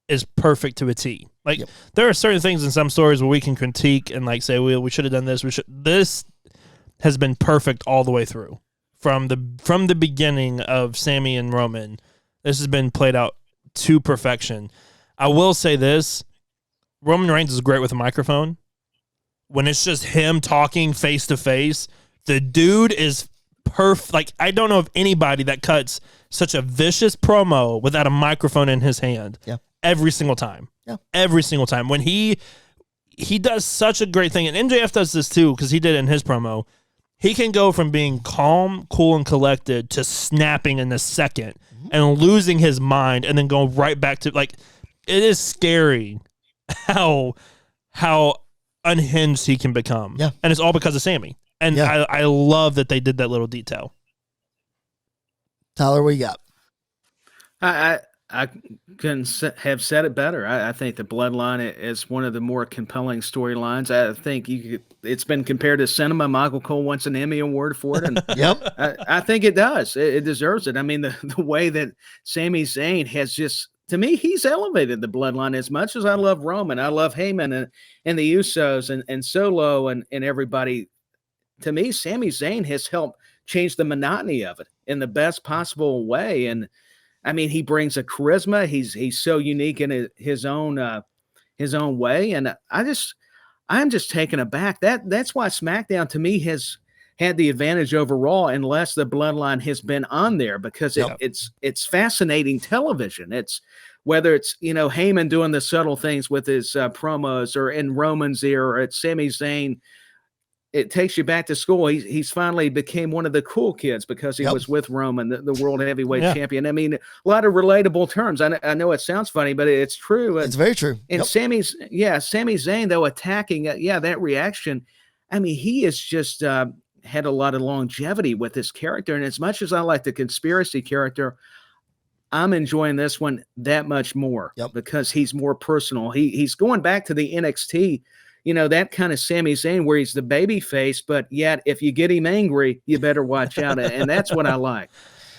is perfect to a T. Like, there are certain things in some stories where we can critique and like say, we should have done this. This has been perfect all the way through from the beginning of Sami and Roman. This has been played out to perfection. I will say this. Roman Reigns is great with a microphone. When it's just him talking face to face, the dude is perfect. Like, I don't know of anybody that cuts such a vicious promo without a microphone in his hand. Yeah. Every single time. Yeah. Every single time. When he does such a great thing, and MJF does this too, because he did it in his promo. He can go from being calm, cool, and collected to snapping in a second and losing his mind and then going right back to, like, it is scary how unhinged he can become. Yeah. And it's all because of Sami. And I love that they did that little detail. Tyler, what you got? I couldn't have said it better. I think the Bloodline is one of the more compelling storylines. I think it's been compared to cinema. Michael Cole wants an Emmy Award for it. And Yep. I think it does. It deserves it. I mean, the way that Sami Zayn has just, to me, he's elevated the Bloodline. As much as I love Roman, I love Heyman and the Usos and Solo and everybody. To me, Sami Zayn has helped change the monotony of it in the best possible way. And I mean, he brings a charisma. He's so unique in his own way. And I'm just taken aback. That's why SmackDown to me has had the advantage over Raw, unless the Bloodline has been on there, because it's fascinating television. It's whether it's, Heyman doing the subtle things with his promos, or in Roman's ear, or it's Sami Zayn. It takes you back to school. He's finally became one of the cool kids because he was with Roman, the world heavyweight champion. I mean, a lot of relatable terms. I know it sounds funny, but it's true. It's very true. And Sami Zayn, though, attacking, that reaction. I mean, he has just had a lot of longevity with this character. And as much as I like the conspiracy character, I'm enjoying this one that much more because he's more personal. He's going back to the NXT. That kind of Sami Zayn where he's the baby face, but yet if you get him angry, you better watch out. And that's what I like.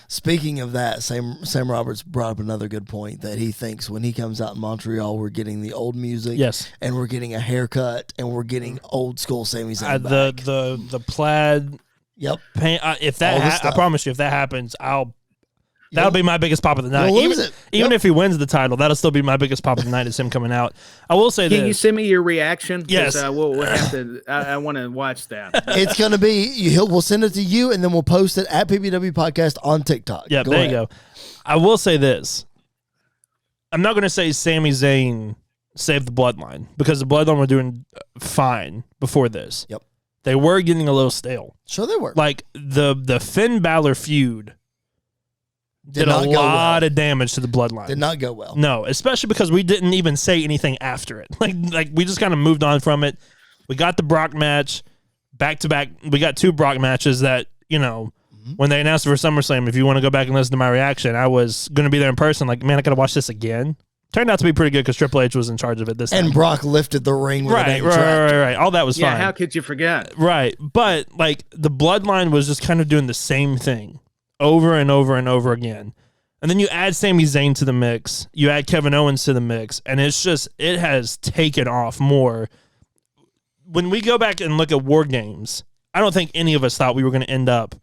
Speaking of that, Sam Roberts brought up another good point, that he thinks when he comes out in Montreal, we're getting the old music. Yes. And we're getting a haircut, and we're getting old school Sami Zayn back. The plaid. Yep. Paint, I promise you, if that happens, that'll be my biggest pop of the night. Even if he wins the title, that'll still be my biggest pop of the night, is him coming out. I will say this. Can you send me your reaction? Yes. We'll have to. I want to watch that. It's going to be, we'll send it to you, and then we'll post it at PBW Podcast on TikTok. Yeah, there you go. I will say this. I'm not going to say Sami Zayn saved the Bloodline, because the Bloodline were doing fine before this. Yep. They were getting a little stale. Sure they were. Like the Finn Balor feud did a lot of damage to the Bloodline. Did not go well. No, especially because we didn't even say anything after it. Like we just kind of moved on from it. We got the Brock match back to back. We got 2 Brock matches that, when they announced it for SummerSlam, if you want to go back and listen to my reaction, I was going to be there in person. Like, man, I got to watch this again. Turned out to be pretty good because Triple H was in charge of it this time. And Brock lifted the ring with right. All that was fine. Yeah, how could you forget? Right. But, the Bloodline was just kind of doing the same thing over and over and over again. And then you add Sami Zayn to the mix. You add Kevin Owens to the mix. And it has taken off more. When we go back and look at War Games, I don't think any of us thought we were going to end up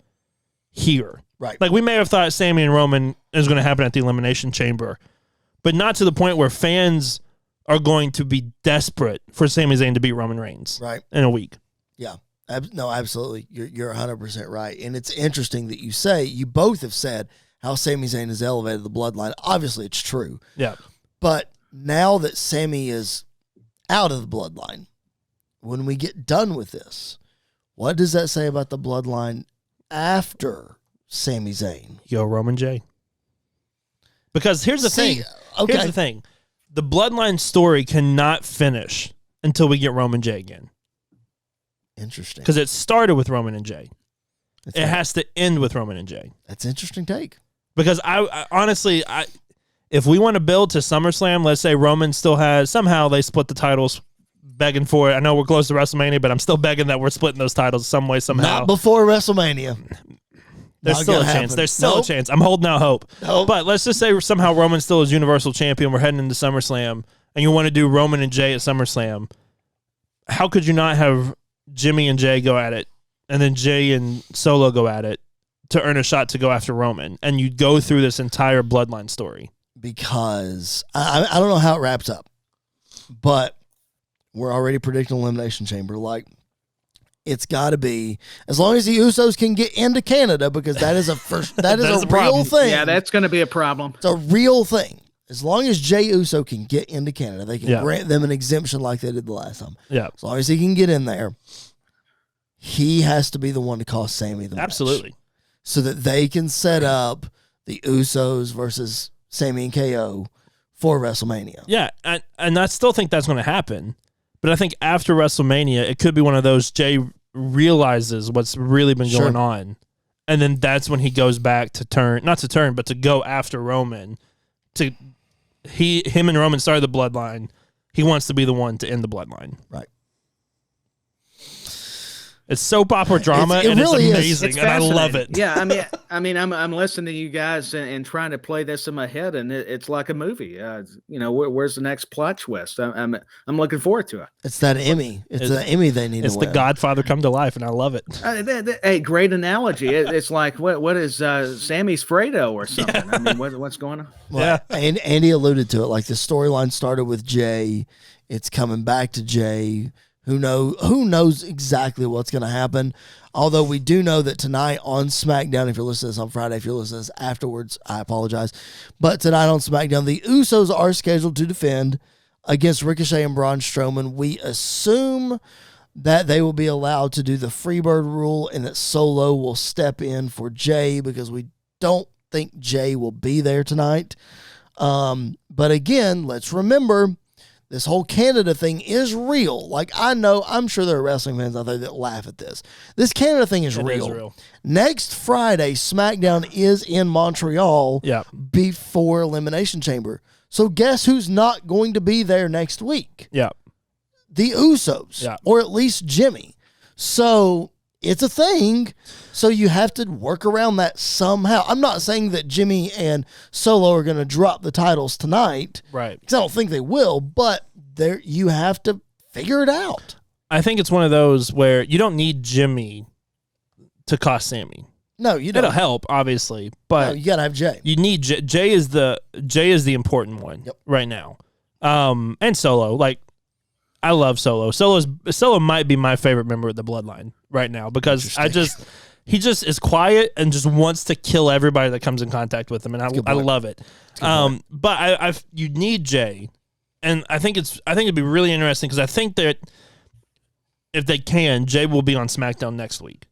here. Right. We may have thought Sami and Roman is going to happen at the Elimination Chamber, but not to the point where fans are going to be desperate for Sami Zayn to beat Roman Reigns in a week. Yeah. No, absolutely. You're 100% right. And it's interesting that you both have said how Sami Zayn has elevated the Bloodline. Obviously, it's true. Yeah. But now that Sami is out of the Bloodline, when we get done with this, what does that say about the Bloodline after Sami Zayn? Yo, Roman J. Because here's the thing. Okay. Here's the thing. The Bloodline story cannot finish until we get Roman J again. Interesting. Because it started with Roman and Jay. It has to end with Roman and Jay. That's an interesting take. Because I honestly, if we want to build to SummerSlam, let's say Roman still has, somehow they split the titles, begging for it. I know we're close to WrestleMania, but I'm still begging that we're splitting those titles some way, somehow. Not before WrestleMania. There's still a chance. There's still a chance. I'm holding out hope. But let's just say somehow Roman still is Universal Champion. We're heading into SummerSlam, and you want to do Roman and Jay at SummerSlam. How could you not have Jimmy and Jay go at it, and then Jay and Solo go at it, to earn a shot to go after Roman, and you go through this entire Bloodline story? Because I don't know how it wraps up, but we're already predicting Elimination Chamber. Like, it's got to be, as long as the Usos can get into Canada, because that is a real problem. thing. Yeah, that's going to be a problem. It's a real thing. As long as Jey Uso can get into Canada, they can grant them an exemption like they did the last time. Yeah. As long as he can get in there, he has to be the one to cost Sami the match. Absolutely. So that they can set up the Usos versus Sami and KO for WrestleMania. Yeah, and I still think that's going to happen. But I think after WrestleMania, it could be one of those Jey realizes what's really been going on. And then that's when he goes back to but to go after Roman. Him and Roman started the Bloodline. He wants to be the one to end the Bloodline. Right. It's soap opera drama, and really it's amazing, It's and I love it. Yeah, I'm listening to you guys and trying to play this in my head, and it's like a movie. Where's the next plot twist? I'm looking forward to it. It's that Emmy. It's the Emmy they need to win. It's the Godfather come to life, and I love it. Hey, great analogy. It's like what is Sammy's Fredo or something? Yeah. I mean, what's going on? Well, yeah, and Andy alluded to it. Like, the storyline started with Jey. It's coming back to Jey. Who knows exactly what's going to happen? Although we do know that tonight on SmackDown, if you're listening to this on Friday, if you're listening to this afterwards, I apologize. But tonight on SmackDown, the Usos are scheduled to defend against Ricochet and Braun Strowman. We assume that they will be allowed to do the Freebird rule and that Solo will step in for Jey, because we don't think Jey will be there tonight. But again, let's remember, this whole Canada thing is real. Like, I'm sure there are wrestling fans out there that laugh at this. This Canada thing is real. Is real. Next Friday, SmackDown is in Montreal before Elimination Chamber. So guess who's not going to be there next week? Yeah. The Usos, or at least Jimmy. So it's a thing. So you have to work around that somehow. I'm not saying that Jimmy and Solo are going to drop the titles tonight. Right. Because I don't think they will, but you have to figure it out. I think it's one of those where you don't need Jimmy to cost Sami. No, you don't. It'll help, obviously, but no, you got to have Jey. You need Jey is the important one right now. And Solo, like, I love Solo. Solo might be my favorite member of the Bloodline right now, because he just is quiet and just wants to kill everybody that comes in contact with him, and I love it. But you need Jey, and I think it'd be really interesting, because I think that if they can, Jey will be on SmackDown next week.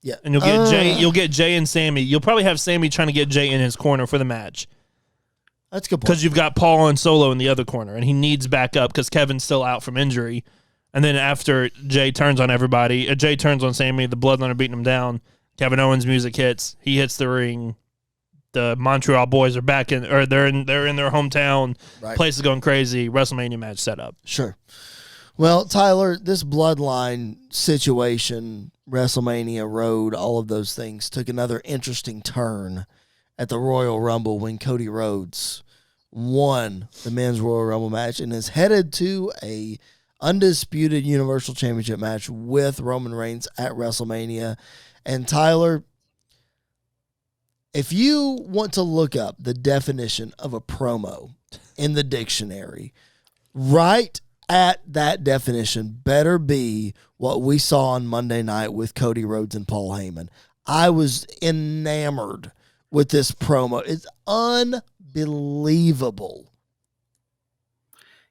Yeah, and you'll get Jey and Sami. You'll probably have Sami trying to get Jey in his corner for the match. That's a good point. Because you've got Paul and Solo in the other corner, and he needs backup because Kevin's still out from injury. And then after Jey turns on everybody, Jey turns on Sami, the Bloodline are beating him down. Kevin Owens' music hits. He hits the ring. The Montreal boys are back they're in their hometown. Right. Place is going crazy. WrestleMania match set up. Sure. Well, Tyler, this Bloodline situation, WrestleMania Road, all of those things took another interesting turn at the Royal Rumble when Cody Rhodes won the men's Royal Rumble match and is headed to a undisputed Universal Championship match with Roman Reigns at WrestleMania. And Tyler, if you want to look up the definition of a promo in the dictionary, right at that definition better be what we saw on Monday night with Cody Rhodes and Paul Heyman. I was enamored with this promo. It's unbelievable.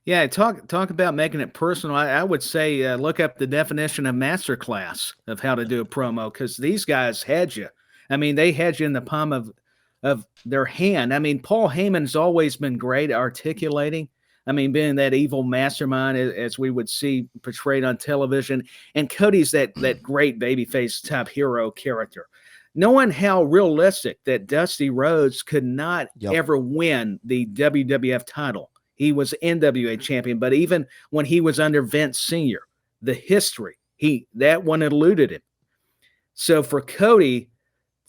Yeah, talk about making it personal. I would say look up the definition of masterclass of how to do a promo, because these guys had you. I mean, they had you in the palm of their hand. I mean, Paul Heyman's always been great at articulating. I mean, being that evil mastermind, as we would see portrayed on television. And Cody's that great babyface type hero character. Knowing how realistic that Dusty Rhodes could not ever win the WWF title. He was NWA champion, but even when he was under Vince Sr., the history, that one eluded him. So for Cody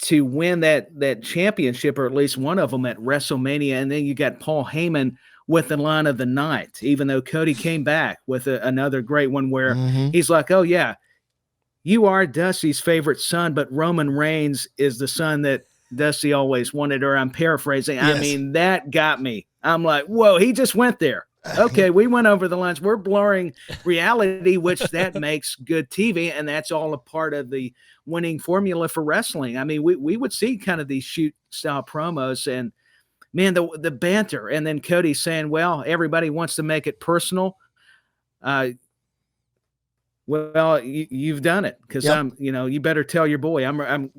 to win that championship, or at least one of them at WrestleMania, and then you got Paul Heyman with the line of the night, even though Cody came back with another great one where he's like, oh yeah, you are Dusty's favorite son, but Roman Reigns is the son that Dusty always wanted, or I'm paraphrasing. Yes. I mean, that got me. I'm like, whoa, he just went there. Okay, we went over the lines. We're blurring reality, which that makes good TV, and that's all a part of the winning formula for wrestling. I mean, we would see kind of these shoot-style promos, and, man, the banter, and then Cody saying, well, everybody wants to make it personal. Well, you've done it, because you better tell your boy I'm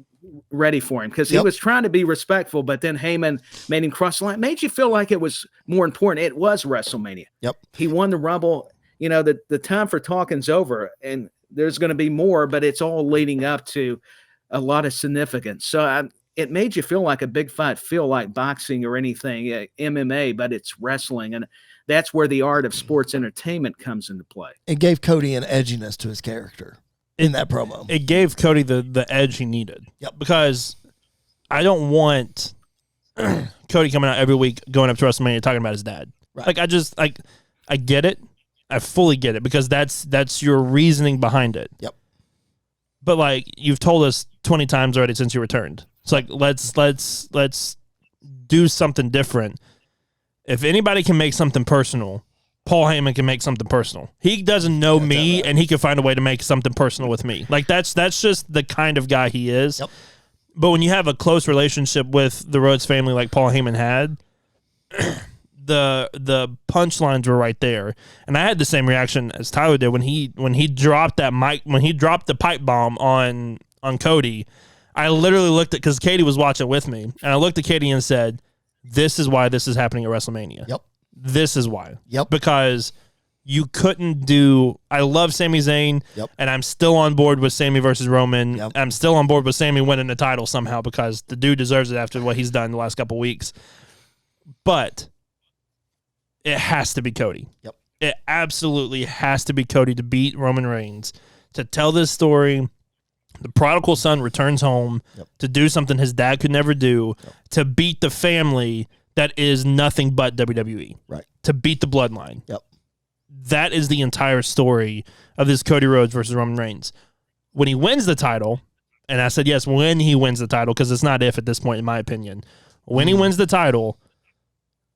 ready for him, because he was trying to be respectful, but then Heyman made him cross the line. Made you feel like it was more important. It was WrestleMania. Yep. He won the Rumble. The time for talking's over, and there's going to be more, but it's all leading up to a lot of significance. So it made you feel like a big fight, feel like boxing or anything, MMA, but it's wrestling. And that's where the art of sports entertainment comes into play. It gave Cody an edginess to his character in that promo. It gave Cody the edge he needed. Yep. Because I don't want Cody coming out every week going up to WrestleMania talking about his dad. Right. I get it. I fully get it, because that's your reasoning behind it. Yep. But you've told us 20 times already since you returned. It's let's do something different. If anybody can make something personal, Paul Heyman can make something personal. He doesn't know me, and he can find a way to make something personal with me. That's just the kind of guy he is. Yep. But when you have a close relationship with the Rhodes family like Paul Heyman had, the punchlines were right there. And I had the same reaction as Tyler did when he dropped that mic, when he dropped the pipe bomb on Cody. I literally looked at, because Katie was watching with me, and I looked at Katie and said, this is why this is happening at WrestleMania. Yep. This is why. Yep. Because you couldn't do... I love Sami Zayn, and I'm still on board with Sami versus Roman. Yep. I'm still on board with Sami winning the title somehow, because the dude deserves it after what he's done the last couple weeks. But it has to be Cody. Yep. It absolutely has to be Cody to beat Roman Reigns, to tell this story. The prodigal son returns home to do something his dad could never do, to beat the family that is nothing but WWE. Right. To beat the Bloodline. Yep. That is the entire story of this Cody Rhodes versus Roman Reigns. When he wins the title, and I said yes, when he wins the title, because it's not if at this point, in my opinion. When he wins the title,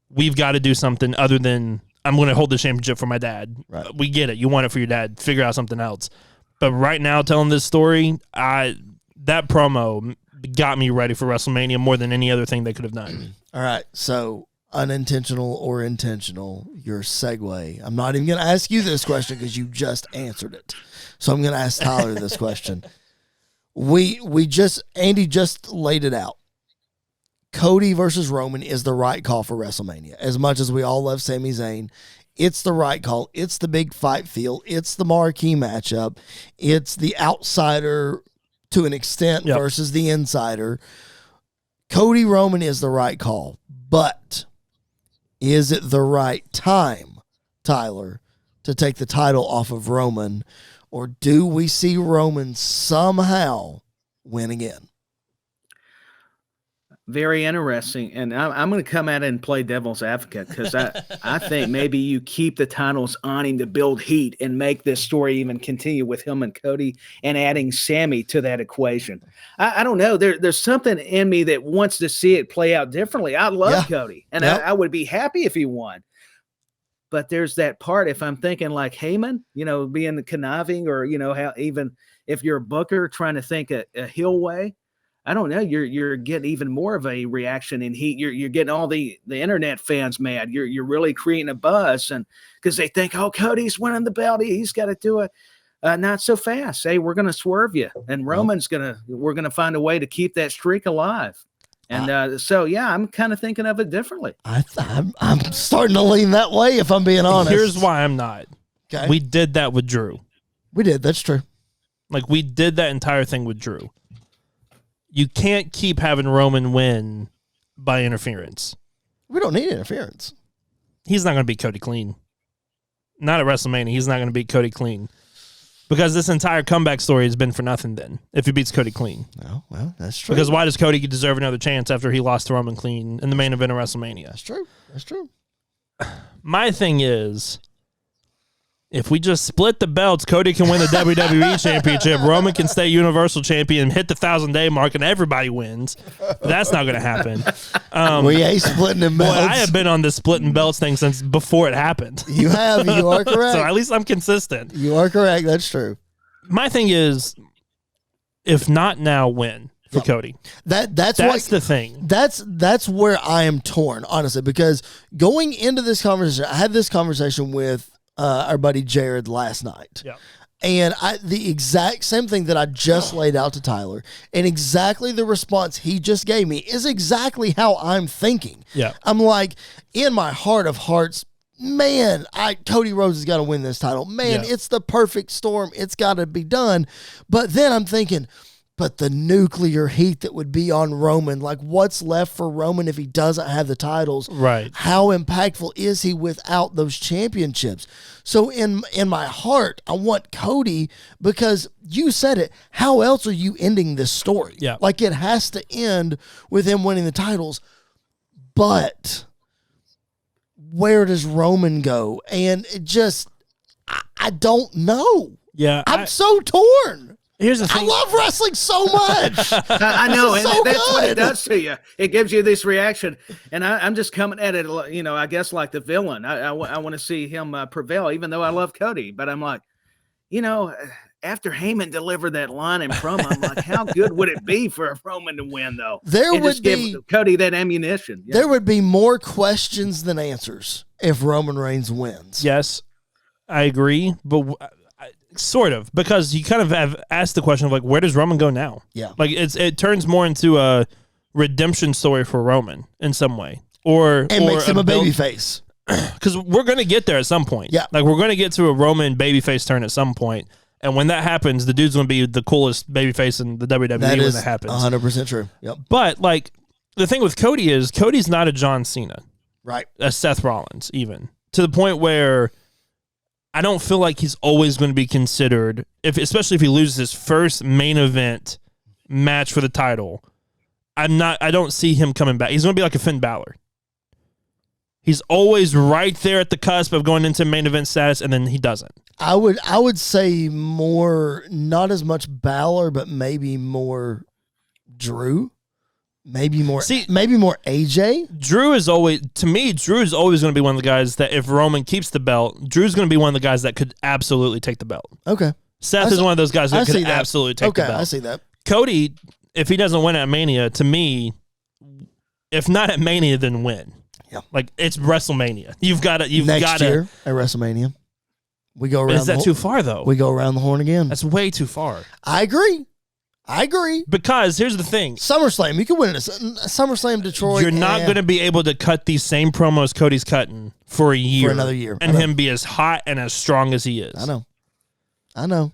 we've got to do something other than, I'm going to hold the championship for my dad. Right. We get it. You want it for your dad. Figure out something else. But right now, telling this story, that promo got me ready for WrestleMania more than any other thing they could have done. All right, so unintentional or intentional, your segue. I'm not even going to ask you this question because you just answered it. So I'm going to ask Tyler this question. Andy just laid it out. Cody versus Roman is the right call for WrestleMania. As much as we all love Sami Zayn, it's the right call. It's the big fight feel. It's the marquee matchup. It's the outsider to an extent versus the insider. Cody Roman is the right call. But is it the right time, Tyler, to take the title off of Roman? Or do we see Roman somehow win again? Very interesting, and I'm going to come at it and play devil's advocate, because I think maybe you keep the titles on him to build heat and make this story even continue with him and Cody, and adding Sami to that equation. I don't know. There's something in me that wants to see it play out differently. I love Cody, and I would be happy if he won. But there's that part, if I'm thinking like Heyman, being the conniving, or, how even if you're a booker trying to think a heel way, I don't know. You're getting even more of a reaction in heat. You're getting all the internet fans mad. You're really creating a buzz, and because they think, oh, Cody's winning the belt, he's got to do it not so fast. Hey, we're going to swerve you, and we're gonna find a way to keep that streak alive. And I'm kind of thinking of it differently. I'm starting to lean that way, if I'm being honest. Here's why I'm not. Okay. We did that with Drew. We did. That's true. We did that entire thing with Drew. You can't keep having Roman win by interference. We don't need interference. He's not going to beat Cody clean. Not at WrestleMania. He's not going to beat Cody clean. Because this entire comeback story has been for nothing then, if he beats Cody clean. Oh, well, that's true. Because why does Cody deserve another chance after he lost to Roman clean in the main event of WrestleMania? That's true. That's true. My thing is, if we just split the belts, Cody can win the WWE Championship, Roman can stay Universal Champion, hit the 1,000-day mark, and everybody wins. But that's not going to happen. We ain't splitting them belts. Boy, I have been on this splitting belts thing since before it happened. You have. You are correct. So at least I'm consistent. You are correct. That's true. My thing is, if not now, when? For Cody. That's the thing. That's where I am torn, honestly, because going into this conversation, I had this conversation with our buddy Jared last night. Yeah. And the exact same thing that I just laid out to Tyler, and exactly the response he just gave me is exactly how I'm thinking. Yeah. I'm like, in my heart of hearts, man, Cody Rhodes has got to win this title. Man, it's the perfect storm. It's got to be done. But then I'm thinking, but the nuclear heat that would be on Roman, like what's left for Roman if he doesn't have the titles? Right. How impactful is he without those championships? So in my heart, I want Cody, because you said it. How else are you ending this story? Yeah. Like it has to end with him winning the titles. But where does Roman go? And it just, I don't know. Yeah. I'm so torn. Here's the thing. I love wrestling so much. I know, and so that's what it good. does to you. It gives you this reaction, and I'm just coming at it, I guess like the villain. I want to see him prevail, even though I love Cody. But I'm like, after Heyman delivered that line in promo, I'm like, how good would it be for a Roman to win, though? There and would just give be Cody that ammunition. Yeah. There would be more questions than answers if Roman Reigns wins. Yes, I agree, but sort of, because you kind of have asked the question of like, where does Roman go now? Yeah, like it turns more into a redemption story for Roman in some way, or makes him a babyface. Because we're going to get there at some point. Yeah, like we're going to get to a Roman babyface turn at some point, and when that happens, the dude's going to be the coolest babyface in the WWE when that happens. 100% true. Yep. But like the thing with Cody is Cody's not a John Cena, right? A Seth Rollins, even to the point where I don't feel like he's always going to be considered, especially if he loses his first main event match for the title. I don't see him coming back. He's going to be like a Finn Balor. He's always right there at the cusp of going into main event status, and then he doesn't. I would say more, not as much Balor, but maybe more Drew. Maybe more AJ. Drew is always going to be one of the guys that if Roman keeps the belt, Drew's going to be one of the guys that could absolutely take the belt. Okay. Seth is one of those guys that could absolutely take the belt. Okay, I see that. Cody, if he doesn't win at Mania, to me, if not at Mania, then win. Yeah. Like it's WrestleMania. You've got to next year at WrestleMania. We go around. Is that too far though? We go around the horn again. That's way too far. I agree. Because here's the thing. SummerSlam, you can win it. SummerSlam Detroit. You're not going to be able to cut these same promos Cody's cutting for a year. For another year. And him be as hot and as strong as he is. I know.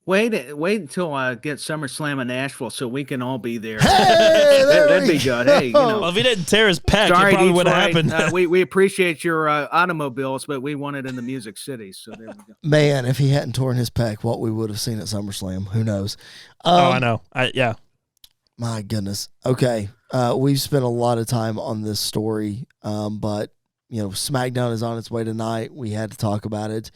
Wait until I get SummerSlam in Nashville so we can all be there. Hey, that'd be good. Hey, Well, if he didn't tear his pec, it probably would have happened. We appreciate your automobiles, but we want it in the Music City. So there we go. Man, if he hadn't torn his pec, what we would have seen at SummerSlam, who knows? I know. Yeah. My goodness. Okay. We've spent a lot of time on this story, but SmackDown is on its way tonight. We had to talk about it.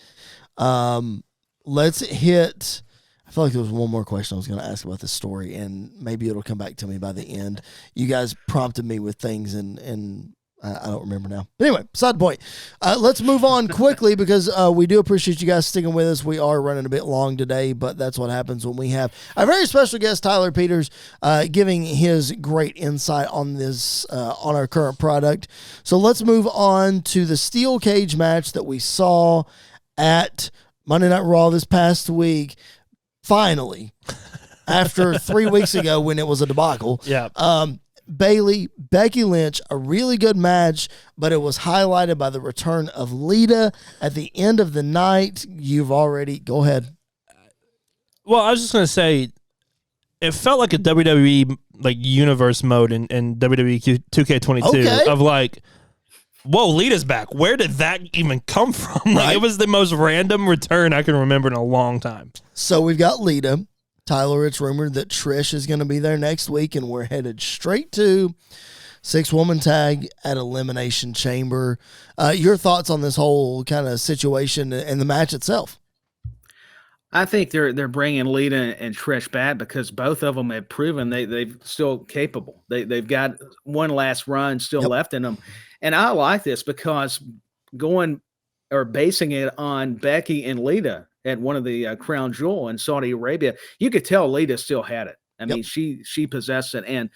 Let's hit. I feel like there was one more question I was going to ask about this story, and maybe it'll come back to me by the end. You guys prompted me with things, and I don't remember now. But anyway, beside the point. Let's move on quickly because we do appreciate you guys sticking with us. We are running a bit long today, but that's what happens when we have a very special guest, Tyler Peters, giving his great insight on this, on our current product. So let's move on to the steel cage match that we saw at Monday Night Raw this past week. Finally, after 3 weeks ago when it was a debacle. Yeah. Bayley, Becky Lynch, a really good match, but it was highlighted by the return of Lita at the end of the night. Go ahead. Well, I was just going to say, it felt like a WWE universe mode in WWE 2K22 of like, whoa, Lita's back. Where did that even come from? Right. It was the most random return I can remember in a long time. So we've got Lita. Tyler, it's rumored that Trish is going to be there next week, and we're headed straight to 6-woman tag at Elimination Chamber. Your thoughts on this whole kind of situation and the match itself? I think they're bringing Lita and Trish back because both of them have proven they've still capable. They've got one last run still left in them, and I like this because basing it on Becky and Lita at one of the Crown Jewel in Saudi Arabia, you could tell Lita still had it. I mean, she possessed it, and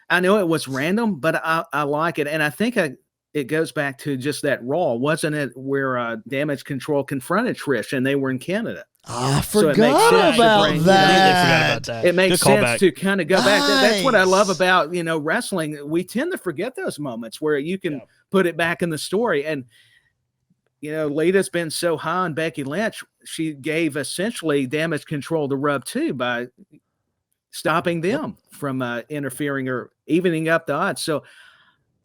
I know it was random, but I like it, and I think it goes back to just that Raw, wasn't it? Where Damage Control confronted Trish, and they were in Canada. I forgot about that. It makes sense to kind of go back. That's what I love about wrestling. We tend to forget those moments where you can put it back in the story. And Lita's been so high on Becky Lynch, she gave essentially Damage Control the rub too by stopping them from interfering or evening up the odds. So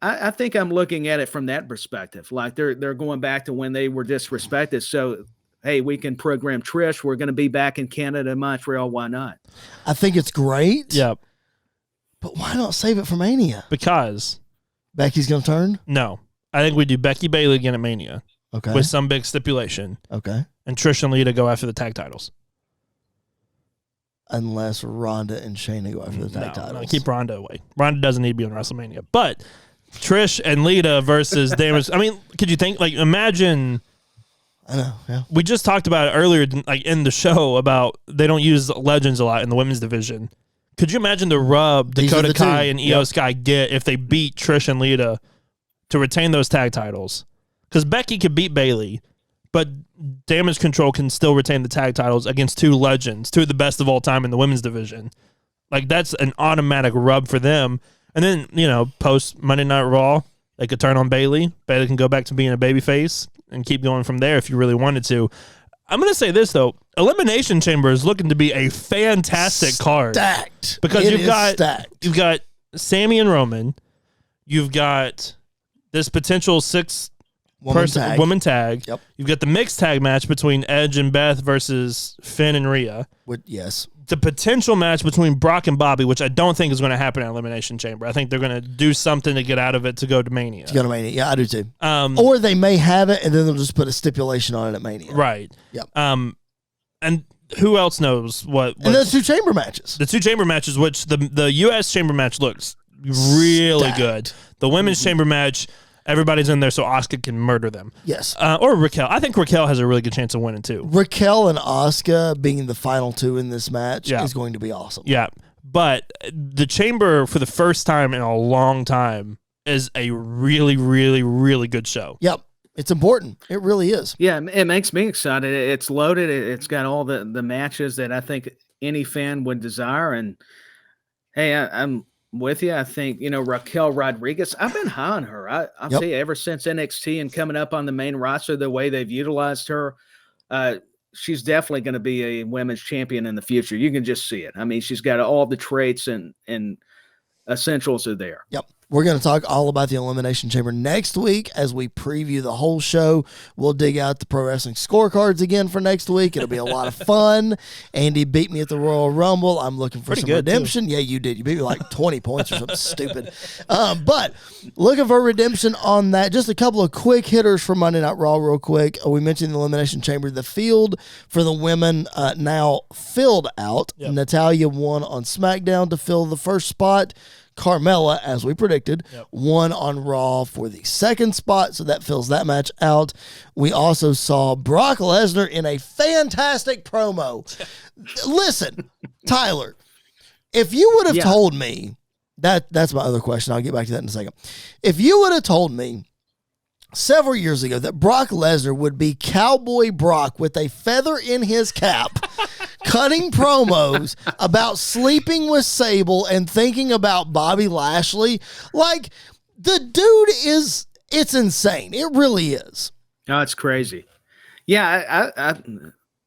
I think I'm looking at it from that perspective. Like they're going back to when they were disrespected. So hey, we can program Trish. We're going to be back in Canada, Montreal. Why not? I think it's great. Yep. But why not save it for Mania? Because Becky's going to turn? No. I think we do Becky Bayley again at Mania. Okay. With some big stipulation. Okay. And Trish and Lita go after the tag titles. Unless Ronda and Shayna go after the tag titles. No, keep Ronda away. Ronda doesn't need to be on WrestleMania. But Trish and Lita versus Damage. I mean, could you think, imagine... I know, yeah. We just talked about it earlier, in the show, about they don't use legends a lot in the women's division. Could you imagine the rub Dakota Kai and Io Sky get if they beat Trish and Lita to retain those tag titles? Because Becky could beat Bayley, but Damage Control can still retain the tag titles against two legends, two of the best of all time in the women's division. That's an automatic rub for them. And then, post Monday Night Raw, they could turn on Bayley. Bayley can go back to being a babyface and keep going from there if you really wanted to. I'm going to say this, though. Elimination Chamber is looking to be a fantastic card. Stacked. Because you've got Sami and Roman. You've got this potential 6-woman tag. Yep. You've got the mixed tag match between Edge and Beth versus Finn and Rhea. Yes. The potential match between Brock and Bobby, which I don't think is going to happen at Elimination Chamber. I think they're going to do something to get out of it to go to Mania. Yeah, I do too. Or they may have it and then they'll just put a stipulation on it at Mania. Right. Yep. And who else knows what? And those 2 chamber matches. The 2 chamber matches, which the U.S. chamber match looks really good. The women's chamber match, everybody's in there so Asuka can murder them. Yes. Or Raquel. I think Raquel has a really good chance of winning too. Raquel and Asuka being the final 2 in this match is going to be awesome. Yeah. But the chamber, for the first time in a long time, is a really, really, really good show. Yep. It's important. It really is. Yeah, it makes me excited. It's loaded. It's got all the matches that I think any fan would desire. And hey, I'm with you. I think, Raquel Rodriguez, I've been high on her. I'll tell you, ever since NXT and coming up on the main roster, the way they've utilized her, she's definitely going to be a women's champion in the future. You can just see it. I mean, she's got all the traits and essentials are there. Yep. We're going to talk all about the Elimination Chamber next week as we preview the whole show. We'll dig out the pro wrestling scorecards again for next week. It'll be a lot of fun. Andy beat me at the Royal Rumble. I'm looking for some redemption. Too. Yeah, you did. You beat me like 20 points or something stupid. But looking for redemption on that. Just a couple of quick hitters for Monday Night Raw real quick. We mentioned the Elimination Chamber. The field for the women now filled out. Yep. Natalya won on SmackDown to fill the first spot. Carmella, as we predicted, won on Raw for the second spot, so that fills that match out. We also saw Brock Lesnar in a fantastic promo. Listen, Tyler, if you would have told me, that's my other question. I'll get back to that in a second. If you would have told me several years ago that Brock Lesnar would be Cowboy Brock with a feather in his cap, cutting promos about sleeping with Sable and thinking about Bobby Lashley, the dude it's insane. It really is. Oh, it's crazy. Yeah,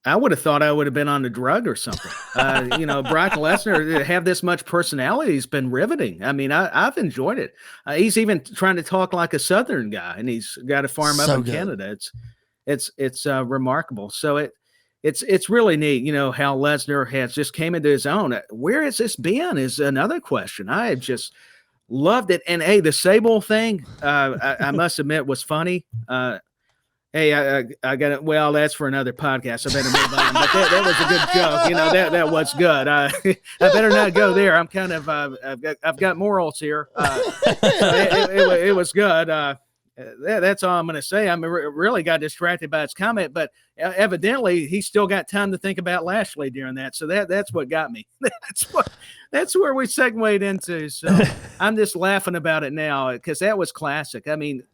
I would have thought I would have been on a drug or something. Brock Lesnar have this much personality. He's been riveting. I mean, I've enjoyed it. He's even trying to talk like a Southern guy, and he's got a farm up in Canada. It's remarkable. So it's really neat. How Lesnar has just came into his own. Where has this been is another question. I have just Loved it. And hey, the Sable thing, I must admit, was funny. Hey, I got it. Well, that's for another podcast. I better move on. But that was a good joke. You know, that was good. I better not go there. I'm kind of I've got morals here. It was good. That's all I'm going to say. I really got distracted by his comment, but evidently he still got time to think about Lashley during that. So that's what got me. That's where we segued into. So I'm just laughing about it now because that was classic. I mean,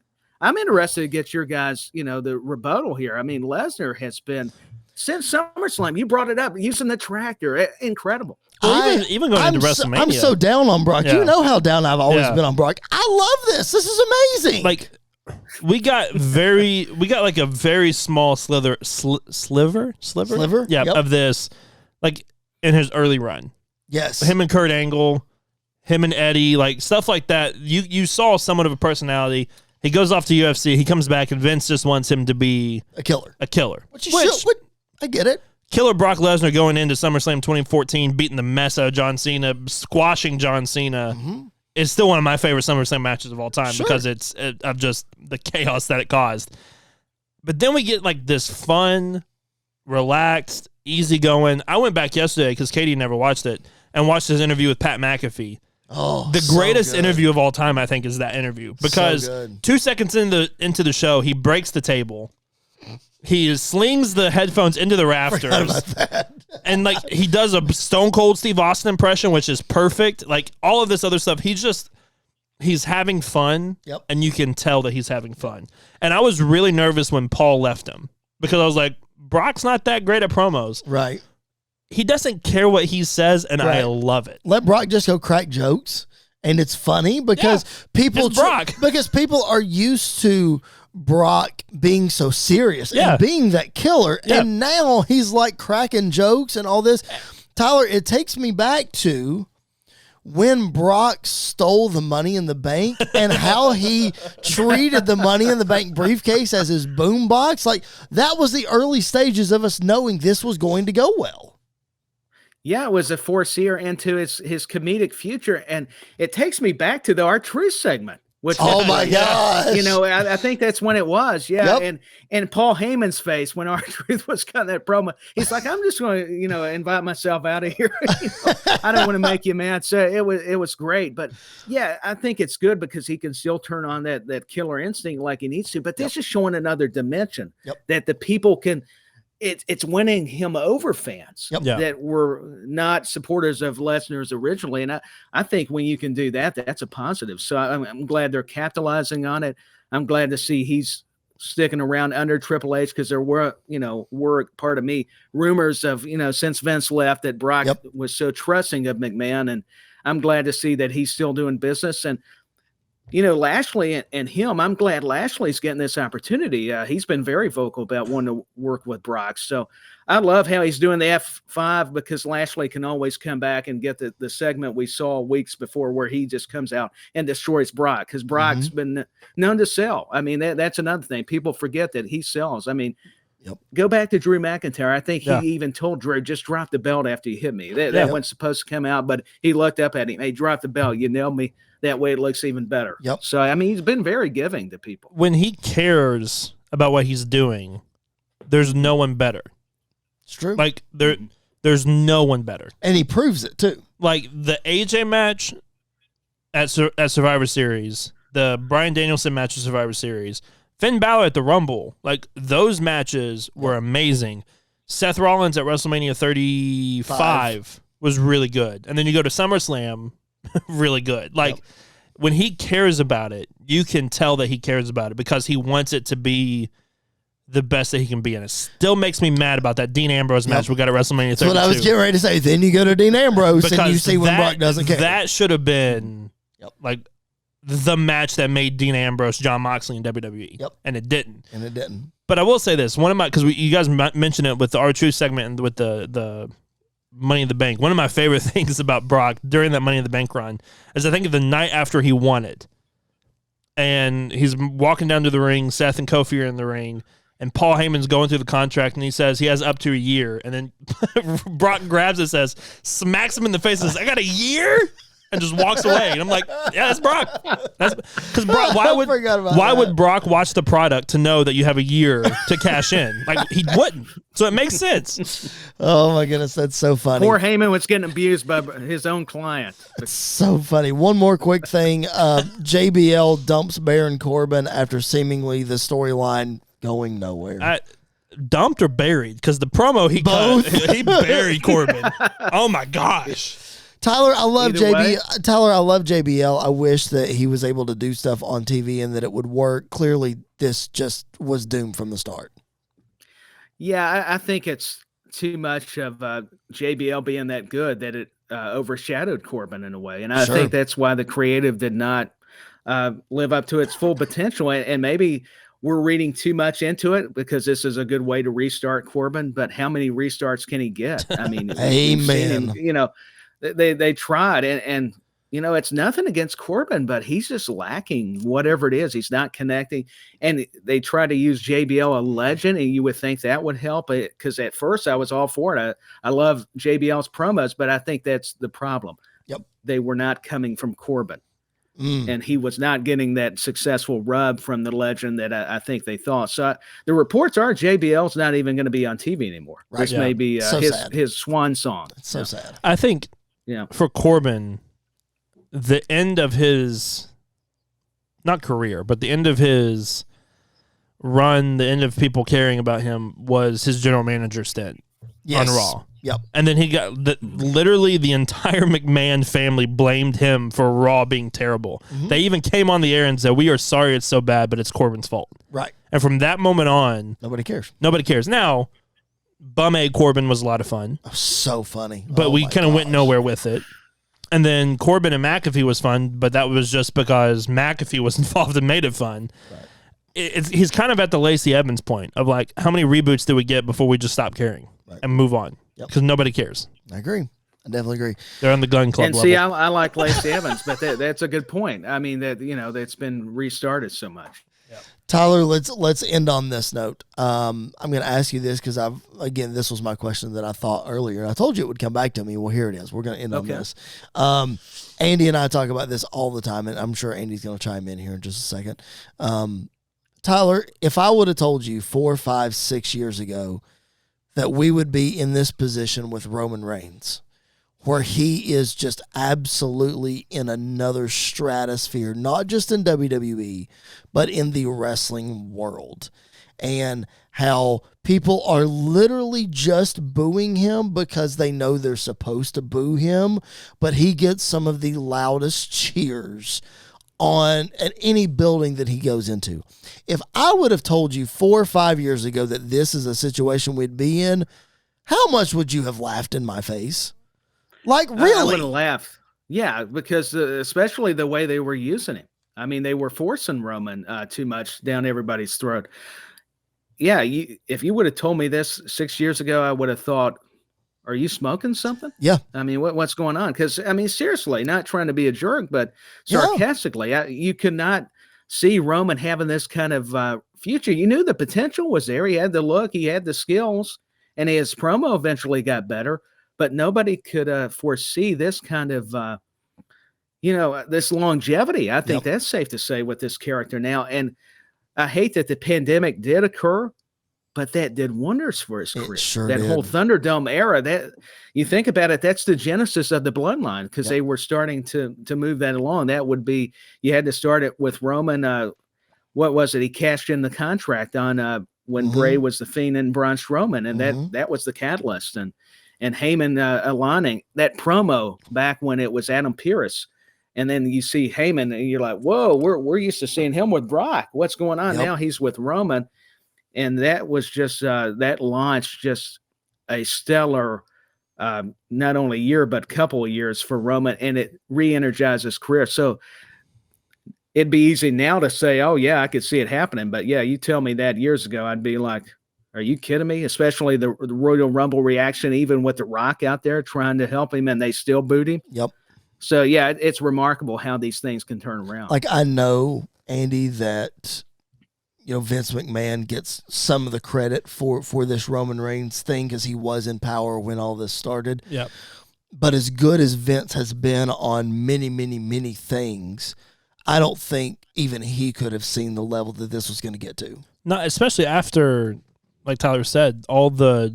I'm interested to get your guys, the rebuttal here. I mean, Lesnar has been since SummerSlam. You brought it up using the tractor. Incredible. Well, even going into WrestleMania. I'm so down on Brock. Yeah. You know how down I've always been on Brock. I love this. This is amazing. Like, we got like a very small sliver, yep. of this, like in his early run. Yes, him and Kurt Angle, him and Eddie, like stuff like that. You saw somewhat of a personality. He goes off to UFC. He comes back, and Vince just wants him to be a killer. Which I get it. Killer Brock Lesnar going into SummerSlam 2014, beating the mess out of John Cena, squashing John Cena. Mm-hmm. It's still one of my favorite SummerSlam matches of all time because of just the chaos that it caused. But then we get like this fun, relaxed, easygoing. I went back yesterday because Katie never watched it and watched his interview with Pat McAfee. Oh, the greatest interview of all time, I think, is that interview because 2 seconds into the show, he breaks the table. He slings the headphones into the rafters, and like he does a Stone Cold Steve Austin impression, which is perfect. Like all of this other stuff, he's having fun, and you can tell that he's having fun. And I was really nervous when Paul left him because I was like, Brock's not that great at promos, right? He doesn't care what he says, and I love it. Let Brock just go crack jokes, and it's funny because people are used to Brock being so serious and being that killer, and now he's like cracking jokes and all this. Tyler, it takes me back to when Brock stole the Money in the Bank and how he treated the Money in the Bank briefcase as his boombox. Like that was the early stages of us knowing this was going to go well. Yeah, it was a foreseer into his comedic future, and it takes me back to the R-Truth segment. Which, my gosh. I think that's when it was. Yeah. Yep. And Paul Heyman's face when R-Truth was cutting that promo, he's like, I'm just going to, invite myself out of here. I don't want to make you mad. So it was great. But yeah, I think it's good because he can still turn on that killer instinct like he needs to. But this is showing another dimension that the people can. It's winning him over fans that were not supporters of Lesnar's originally. And I think when you can do that, that's a positive. So I'm glad they're capitalizing on it. I'm glad to see he's sticking around under Triple H because there were part of me rumors of, since Vince left that Brock was so trusting of McMahon. And I'm glad to see that he's still doing business. And, Lashley and him, I'm glad Lashley's getting this opportunity. He's been very vocal about wanting to work with Brock. So I love how he's doing the F5 because Lashley can always come back and get the segment we saw weeks before where he just comes out and destroys Brock because Brock's been known to sell. I mean, that's another thing. People forget that he sells. I mean, go back to Drew McIntyre. I think he even told Drew, just drop the belt after you hit me. That wasn't supposed to come out, but he looked up at him. Hey, drop the belt. You nailed me. That way it looks even better. So, I mean, he's been very giving to people. When he cares about what he's doing, there's no one better. It's true. Like, there's no one better. And he proves it, too. Like, the AJ match at Survivor Series, the Bryan Danielson match at Survivor Series, Finn Balor at the Rumble, like, those matches were amazing. Seth Rollins at WrestleMania 35 was really good. And then you go to SummerSlam, really good. Like when he cares about it, you can tell that he cares about it because he wants it to be the best that he can be. And it still makes me mad about that Dean Ambrose match we got at WrestleMania 32. That's what I was getting ready to say. Then you go to Dean Ambrose and you see when Brock doesn't care. That should have been like the match that made Dean Ambrose John Moxley in WWE. And it didn't. But I will say this, because you guys mentioned it with the R-Truth segment and with the Money in the Bank. One of my favorite things about Brock during that Money in the Bank run is I think the night after he won it, and he's walking down to the ring, Seth and Kofi are in the ring, and Paul Heyman's going through the contract, and he says he has up to a year, and then Brock grabs it, smacks him in the face, and says, I got a year? and just walks away. And I'm like, yeah, that's Brock. That's because Brock. Why would Brock watch the product to know that you have a year to cash in? Like he wouldn't. So it makes sense. Oh my goodness, that's so funny. Poor Heyman was getting abused by his own client. It's so funny. One more quick thing: JBL dumps Baron Corbin after seemingly the storyline going nowhere. Dumped or buried? Because the promo he Both. cut, he buried Corbin. Oh my gosh. Tyler, I love Either way. Tyler, I love JBL. I wish that he was able to do stuff on TV and that it would work. Clearly, this just was doomed from the start. Yeah, I think it's too much of JBL being that good that it overshadowed Corbin in a way. And I think that's why the creative did not live up to its full potential. And maybe we're reading too much into it because this is a good way to restart Corbin. But how many restarts can he get? I mean, Amen. Him, they tried. And it's nothing against Corbin, but he's just lacking whatever it is. He's not connecting. And they try to use JBL, a legend, and you would think that would help. Because at first I was all for it. I love JBL's promos, but I think that's the problem. Yep. They were not coming from Corbin. And he was not getting that successful rub from the legend that I think they thought. So the reports are JBL's not even going to be on TV anymore. Right. This may be his swan song. It's so sad. I think for Corbin, the end of his, not career, but the end of his run, the end of people caring about him was his general manager stint on Raw. Yep. And then he got literally the entire McMahon family blamed him for Raw being terrible. Mm-hmm. They even came on the air and said, "We are sorry it's so bad, but it's Corbin's fault." Right. And from that moment on, nobody cares. Nobody cares. Now, Bum Egg Corbin was a lot of fun. Oh, so funny. But we kind of went nowhere with it. And then Corbin and McAfee was fun, but that was just because McAfee was involved and made it fun. Right. He's kind of at the Lacey Evans point of like, how many reboots did we get before we just stop caring and move on? Because nobody cares. I agree. I definitely agree. They're on the Gun Club and level. See, I like Lacey Evans, but that's a good point. I mean, that's been restarted so much. Tyler, let's end on this note. I'm going to ask you this because this was my question that I thought earlier. I told you it would come back to me. Well, here it is. We're going to end on this. Andy and I talk about this all the time, and I'm sure Andy's going to chime in here in just a second. Tyler, if I would have told you 4, 5, 6 years ago that we would be in this position with Roman Reigns, where he is just absolutely in another stratosphere, not just in WWE, but in the wrestling world, and how people are literally just booing him because they know they're supposed to boo him, but he gets some of the loudest cheers at any building that he goes into. If I would have told you 4 or 5 years ago that this is a situation we'd be in, how much would you have laughed in my face? Like, really? I would have laughed. Yeah, because especially the way they were using him. I mean, they were forcing Roman too much down everybody's throat. Yeah, if you would have told me this 6 years ago, I would have thought, are you smoking something? Yeah. I mean, what's going on? Because, I mean, seriously, not trying to be a jerk, but sarcastically, you could not see Roman having this kind of future. You knew the potential was there. He had the look, he had the skills, and his promo eventually got better, but nobody could foresee this kind of, this longevity. I think that's safe to say with this character now. And I hate that the pandemic did occur, but that did wonders for his career. Sure that did. whole Thunderdome era, that you think about it, that's the genesis of the Bloodline, because they were starting to move that along. That would be, you had to start it with Roman. What was it? He cashed in the contract on when Bray was the Fiend and Braun Strowman, and that was the catalyst. And Heyman aligning that promo back when it was Adam Pearce. And then you see Heyman and you're like, whoa, we're used to seeing him with Brock. What's going on? Now he's with Roman. And that was just that launched just a stellar, not only year, but couple of years for Roman, and it re-energized his career. So it'd be easy now to say, oh, yeah, I could see it happening. But, yeah, you tell me that years ago, I'd be like, are you kidding me? Especially the Royal Rumble reaction, even with The Rock out there trying to help him, and they still booed him. Yep. So, yeah, it's remarkable how these things can turn around. Like, I know, Andy, that Vince McMahon gets some of the credit for this Roman Reigns thing because he was in power when all this started. Yep. But as good as Vince has been on many, many, many things, I don't think even he could have seen the level that this was going to get to. Not especially after, like Tyler said, all the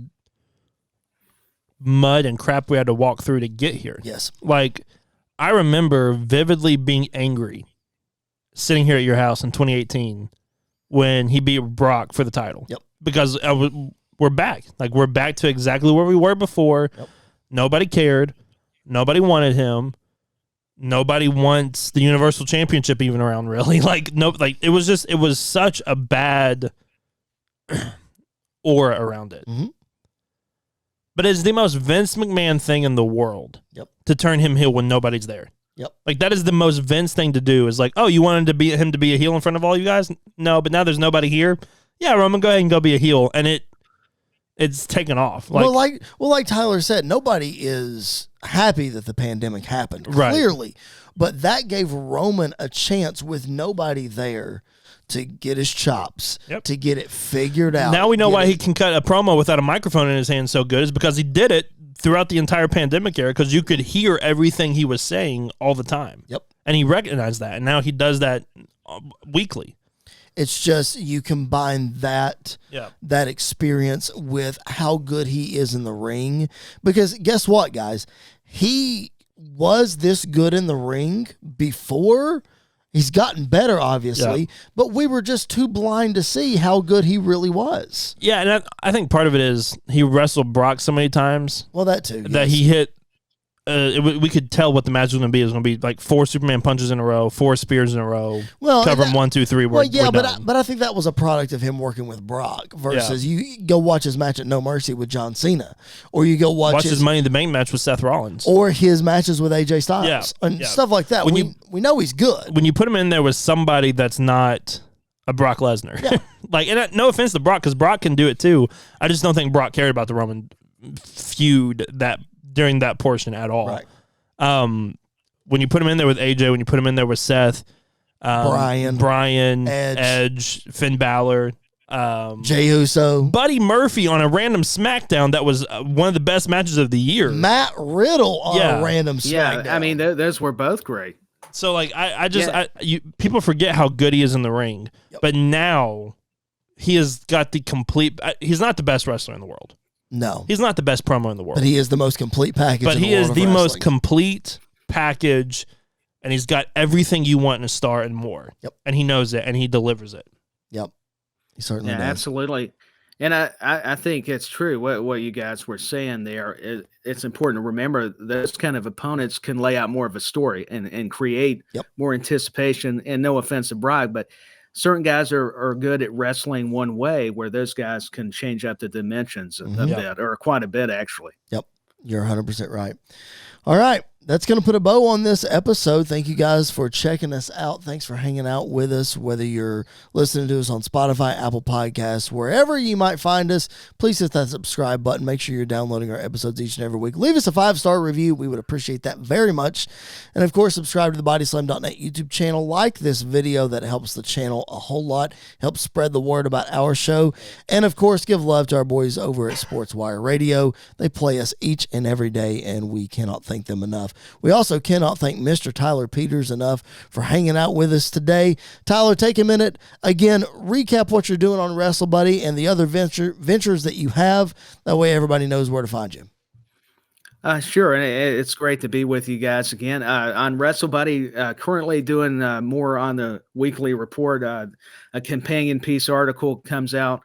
mud and crap we had to walk through to get here. Yes. Like, I remember vividly being angry sitting here at your house in 2018 when he beat Brock for the title. Yep. Because we're back. Like, we're back to exactly where we were before. Yep. Nobody cared. Nobody wanted him. Nobody wants the Universal Championship even around, really. Like, no, like it was such a bad aura around it. Mm-hmm. But it's the most Vince McMahon thing in the world to turn him heel when nobody's there. Yep. Like, that is the most Vince thing to do, is like, oh, you wanted him to be a heel in front of all you guys? No, but now there's nobody here. Yeah, Roman, go ahead and go be a heel. And it's taken off. Like, like Tyler said, nobody is happy that the pandemic happened, right. Clearly. But that gave Roman a chance with nobody there to get his chops, to get it figured out. Now we know why he can cut a promo without a microphone in his hand so good, is because he did it throughout the entire pandemic era, because you could hear everything he was saying all the time. Yep. And he recognized that, and now he does that weekly. It's just you combine that experience with how good he is in the ring. Because guess what, guys? He was this good in the ring before. He's gotten better, obviously, but we were just too blind to see how good he really was. Yeah, and I think part of it is he wrestled Brock so many times. Well, that too. That he hit. We could tell what the match was going to be. It was going to be like 4 Superman punches in a row, 4 spears in a row. Well, cover them 1, 2, 3. We're done. But I think that was a product of him working with Brock versus you go watch his match at No Mercy with John Cena, or you go watch his Money in the Bank match with Seth Rollins, or his matches with AJ Styles and stuff like that. We know he's good. When you put him in there with somebody that's not a Brock Lesnar, like, and no offense to Brock, because Brock can do it too. I just don't think Brock cared about the Roman feud during that portion at all. Right. When you put him in there with AJ, when you put him in there with Seth, Bryan, Edge, Finn Balor, Jey Uso, Buddy Murphy on a random SmackDown that was one of the best matches of the year. Matt Riddle on a random SmackDown. Yeah, I mean those were both great. So like people forget how good he is in the ring, but now he has got the complete. He's not the best wrestler in the world. No. He's not the best promo in the world. But he is the most complete package. But he is the most complete package, and he's got everything you want in a star and more. Yep. And he knows it, and he delivers it. Yep. He certainly does. Absolutely. And I think it's true what you guys were saying there. It's important to remember those kind of opponents can lay out more of a story and create more anticipation. And no offense to Brock, but certain guys are good at wrestling one way, where those guys can change up the dimensions a bit, or quite a bit, actually. Yep. You're 100% right. All right. That's going to put a bow on this episode. Thank you guys for checking us out. Thanks for hanging out with us, whether you're listening to us on Spotify, Apple Podcasts, wherever you might find us. Please hit that subscribe button. Make sure you're downloading our episodes each and every week. Leave us a 5-star review. We would appreciate that very much. And, of course, subscribe to the BodySlam.net YouTube channel. Like this video. That helps the channel a whole lot. Helps spread the word about our show. And, of course, give love to our boys over at SportsWire Radio. They play us each and every day, and we cannot thank them enough. We also cannot thank Mr. Tyler Peters enough for hanging out with us today. Tyler, take a minute. Again, recap what you're doing on WrestleBuddy and the other ventures that you have. That way everybody knows where to find you. Sure, and it's great to be with you guys again. On WrestleBuddy, currently doing more on the weekly report. A companion piece article comes out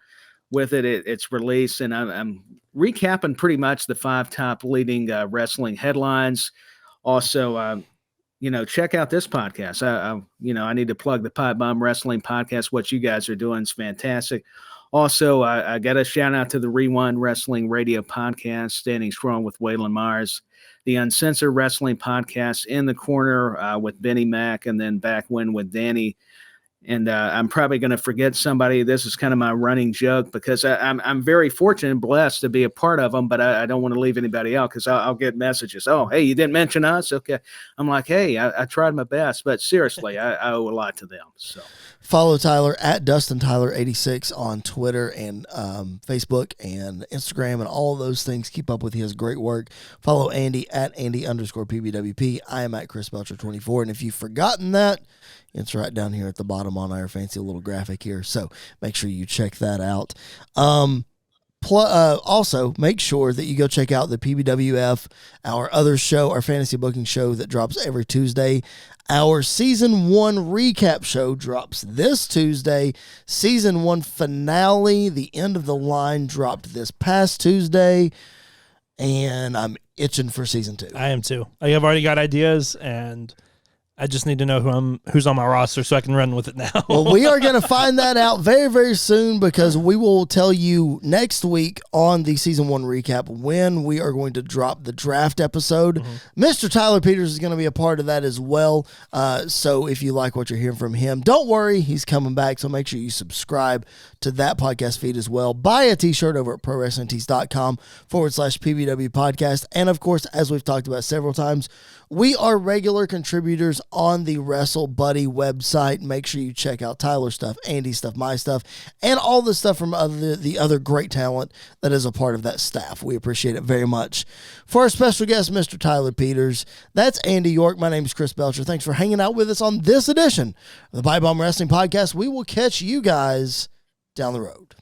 with it. It's released, and I'm recapping pretty much the 5 top leading wrestling headlines. Also, check out this podcast. I need to plug the Pipe Bomb Wrestling Podcast. What you guys are doing is fantastic. Also, I got a shout out to the Rewind Wrestling Radio Podcast, Standing Strong with Waylon Myers, the Uncensored Wrestling Podcast, In the Corner with Benny Mack, and then Back When with Danny. And I'm probably going to forget somebody. This is kind of my running joke because I'm very fortunate and blessed to be a part of them, but I don't want to leave anybody out because I'll get messages. Oh, hey, you didn't mention us? Okay. I'm like, hey, I tried my best, but seriously, I owe a lot to them. So follow Tyler at DustinTyler86 on Twitter and Facebook and Instagram and all those things. Keep up with his great work. Follow Andy at Andy_PBWP. I am at Chris Belcher 24. And if you've forgotten that, it's right down here at the bottom on our fancy little graphic here. So make sure you check that out. Also, make sure that you go check out the PBWF, our other show, our fantasy booking show that drops every Tuesday. Our Season 1 recap show drops this Tuesday. Season 1 finale, the end of the line, dropped this past Tuesday. And I'm itching for Season 2. I am too. I have already got ideas, and I just need to know who's on my roster so I can run with it now. Well, we are going to find that out very, very soon because we will tell you next week on the Season 1 recap when we are going to drop the draft episode. Mm-hmm. Mr. Tyler Peters is going to be a part of that as well. So if you like what you're hearing from him, don't worry, he's coming back. So make sure you subscribe to that podcast feed as well. Buy a t-shirt over at ProWrestlingTees.com/PBW podcast. And of course, as we've talked about several times, we are regular contributors on the Wrestle Buddy website. Make sure you check out Tyler's stuff, Andy's stuff, my stuff, and all the stuff from the other great talent that is a part of that staff. We appreciate it very much. For our special guest, Mr. Tyler Peters, that's Andy York. My name is Chris Belcher. Thanks for hanging out with us on this edition of the Pipe Bomb Wrestling Podcast. We will catch you guys down the road.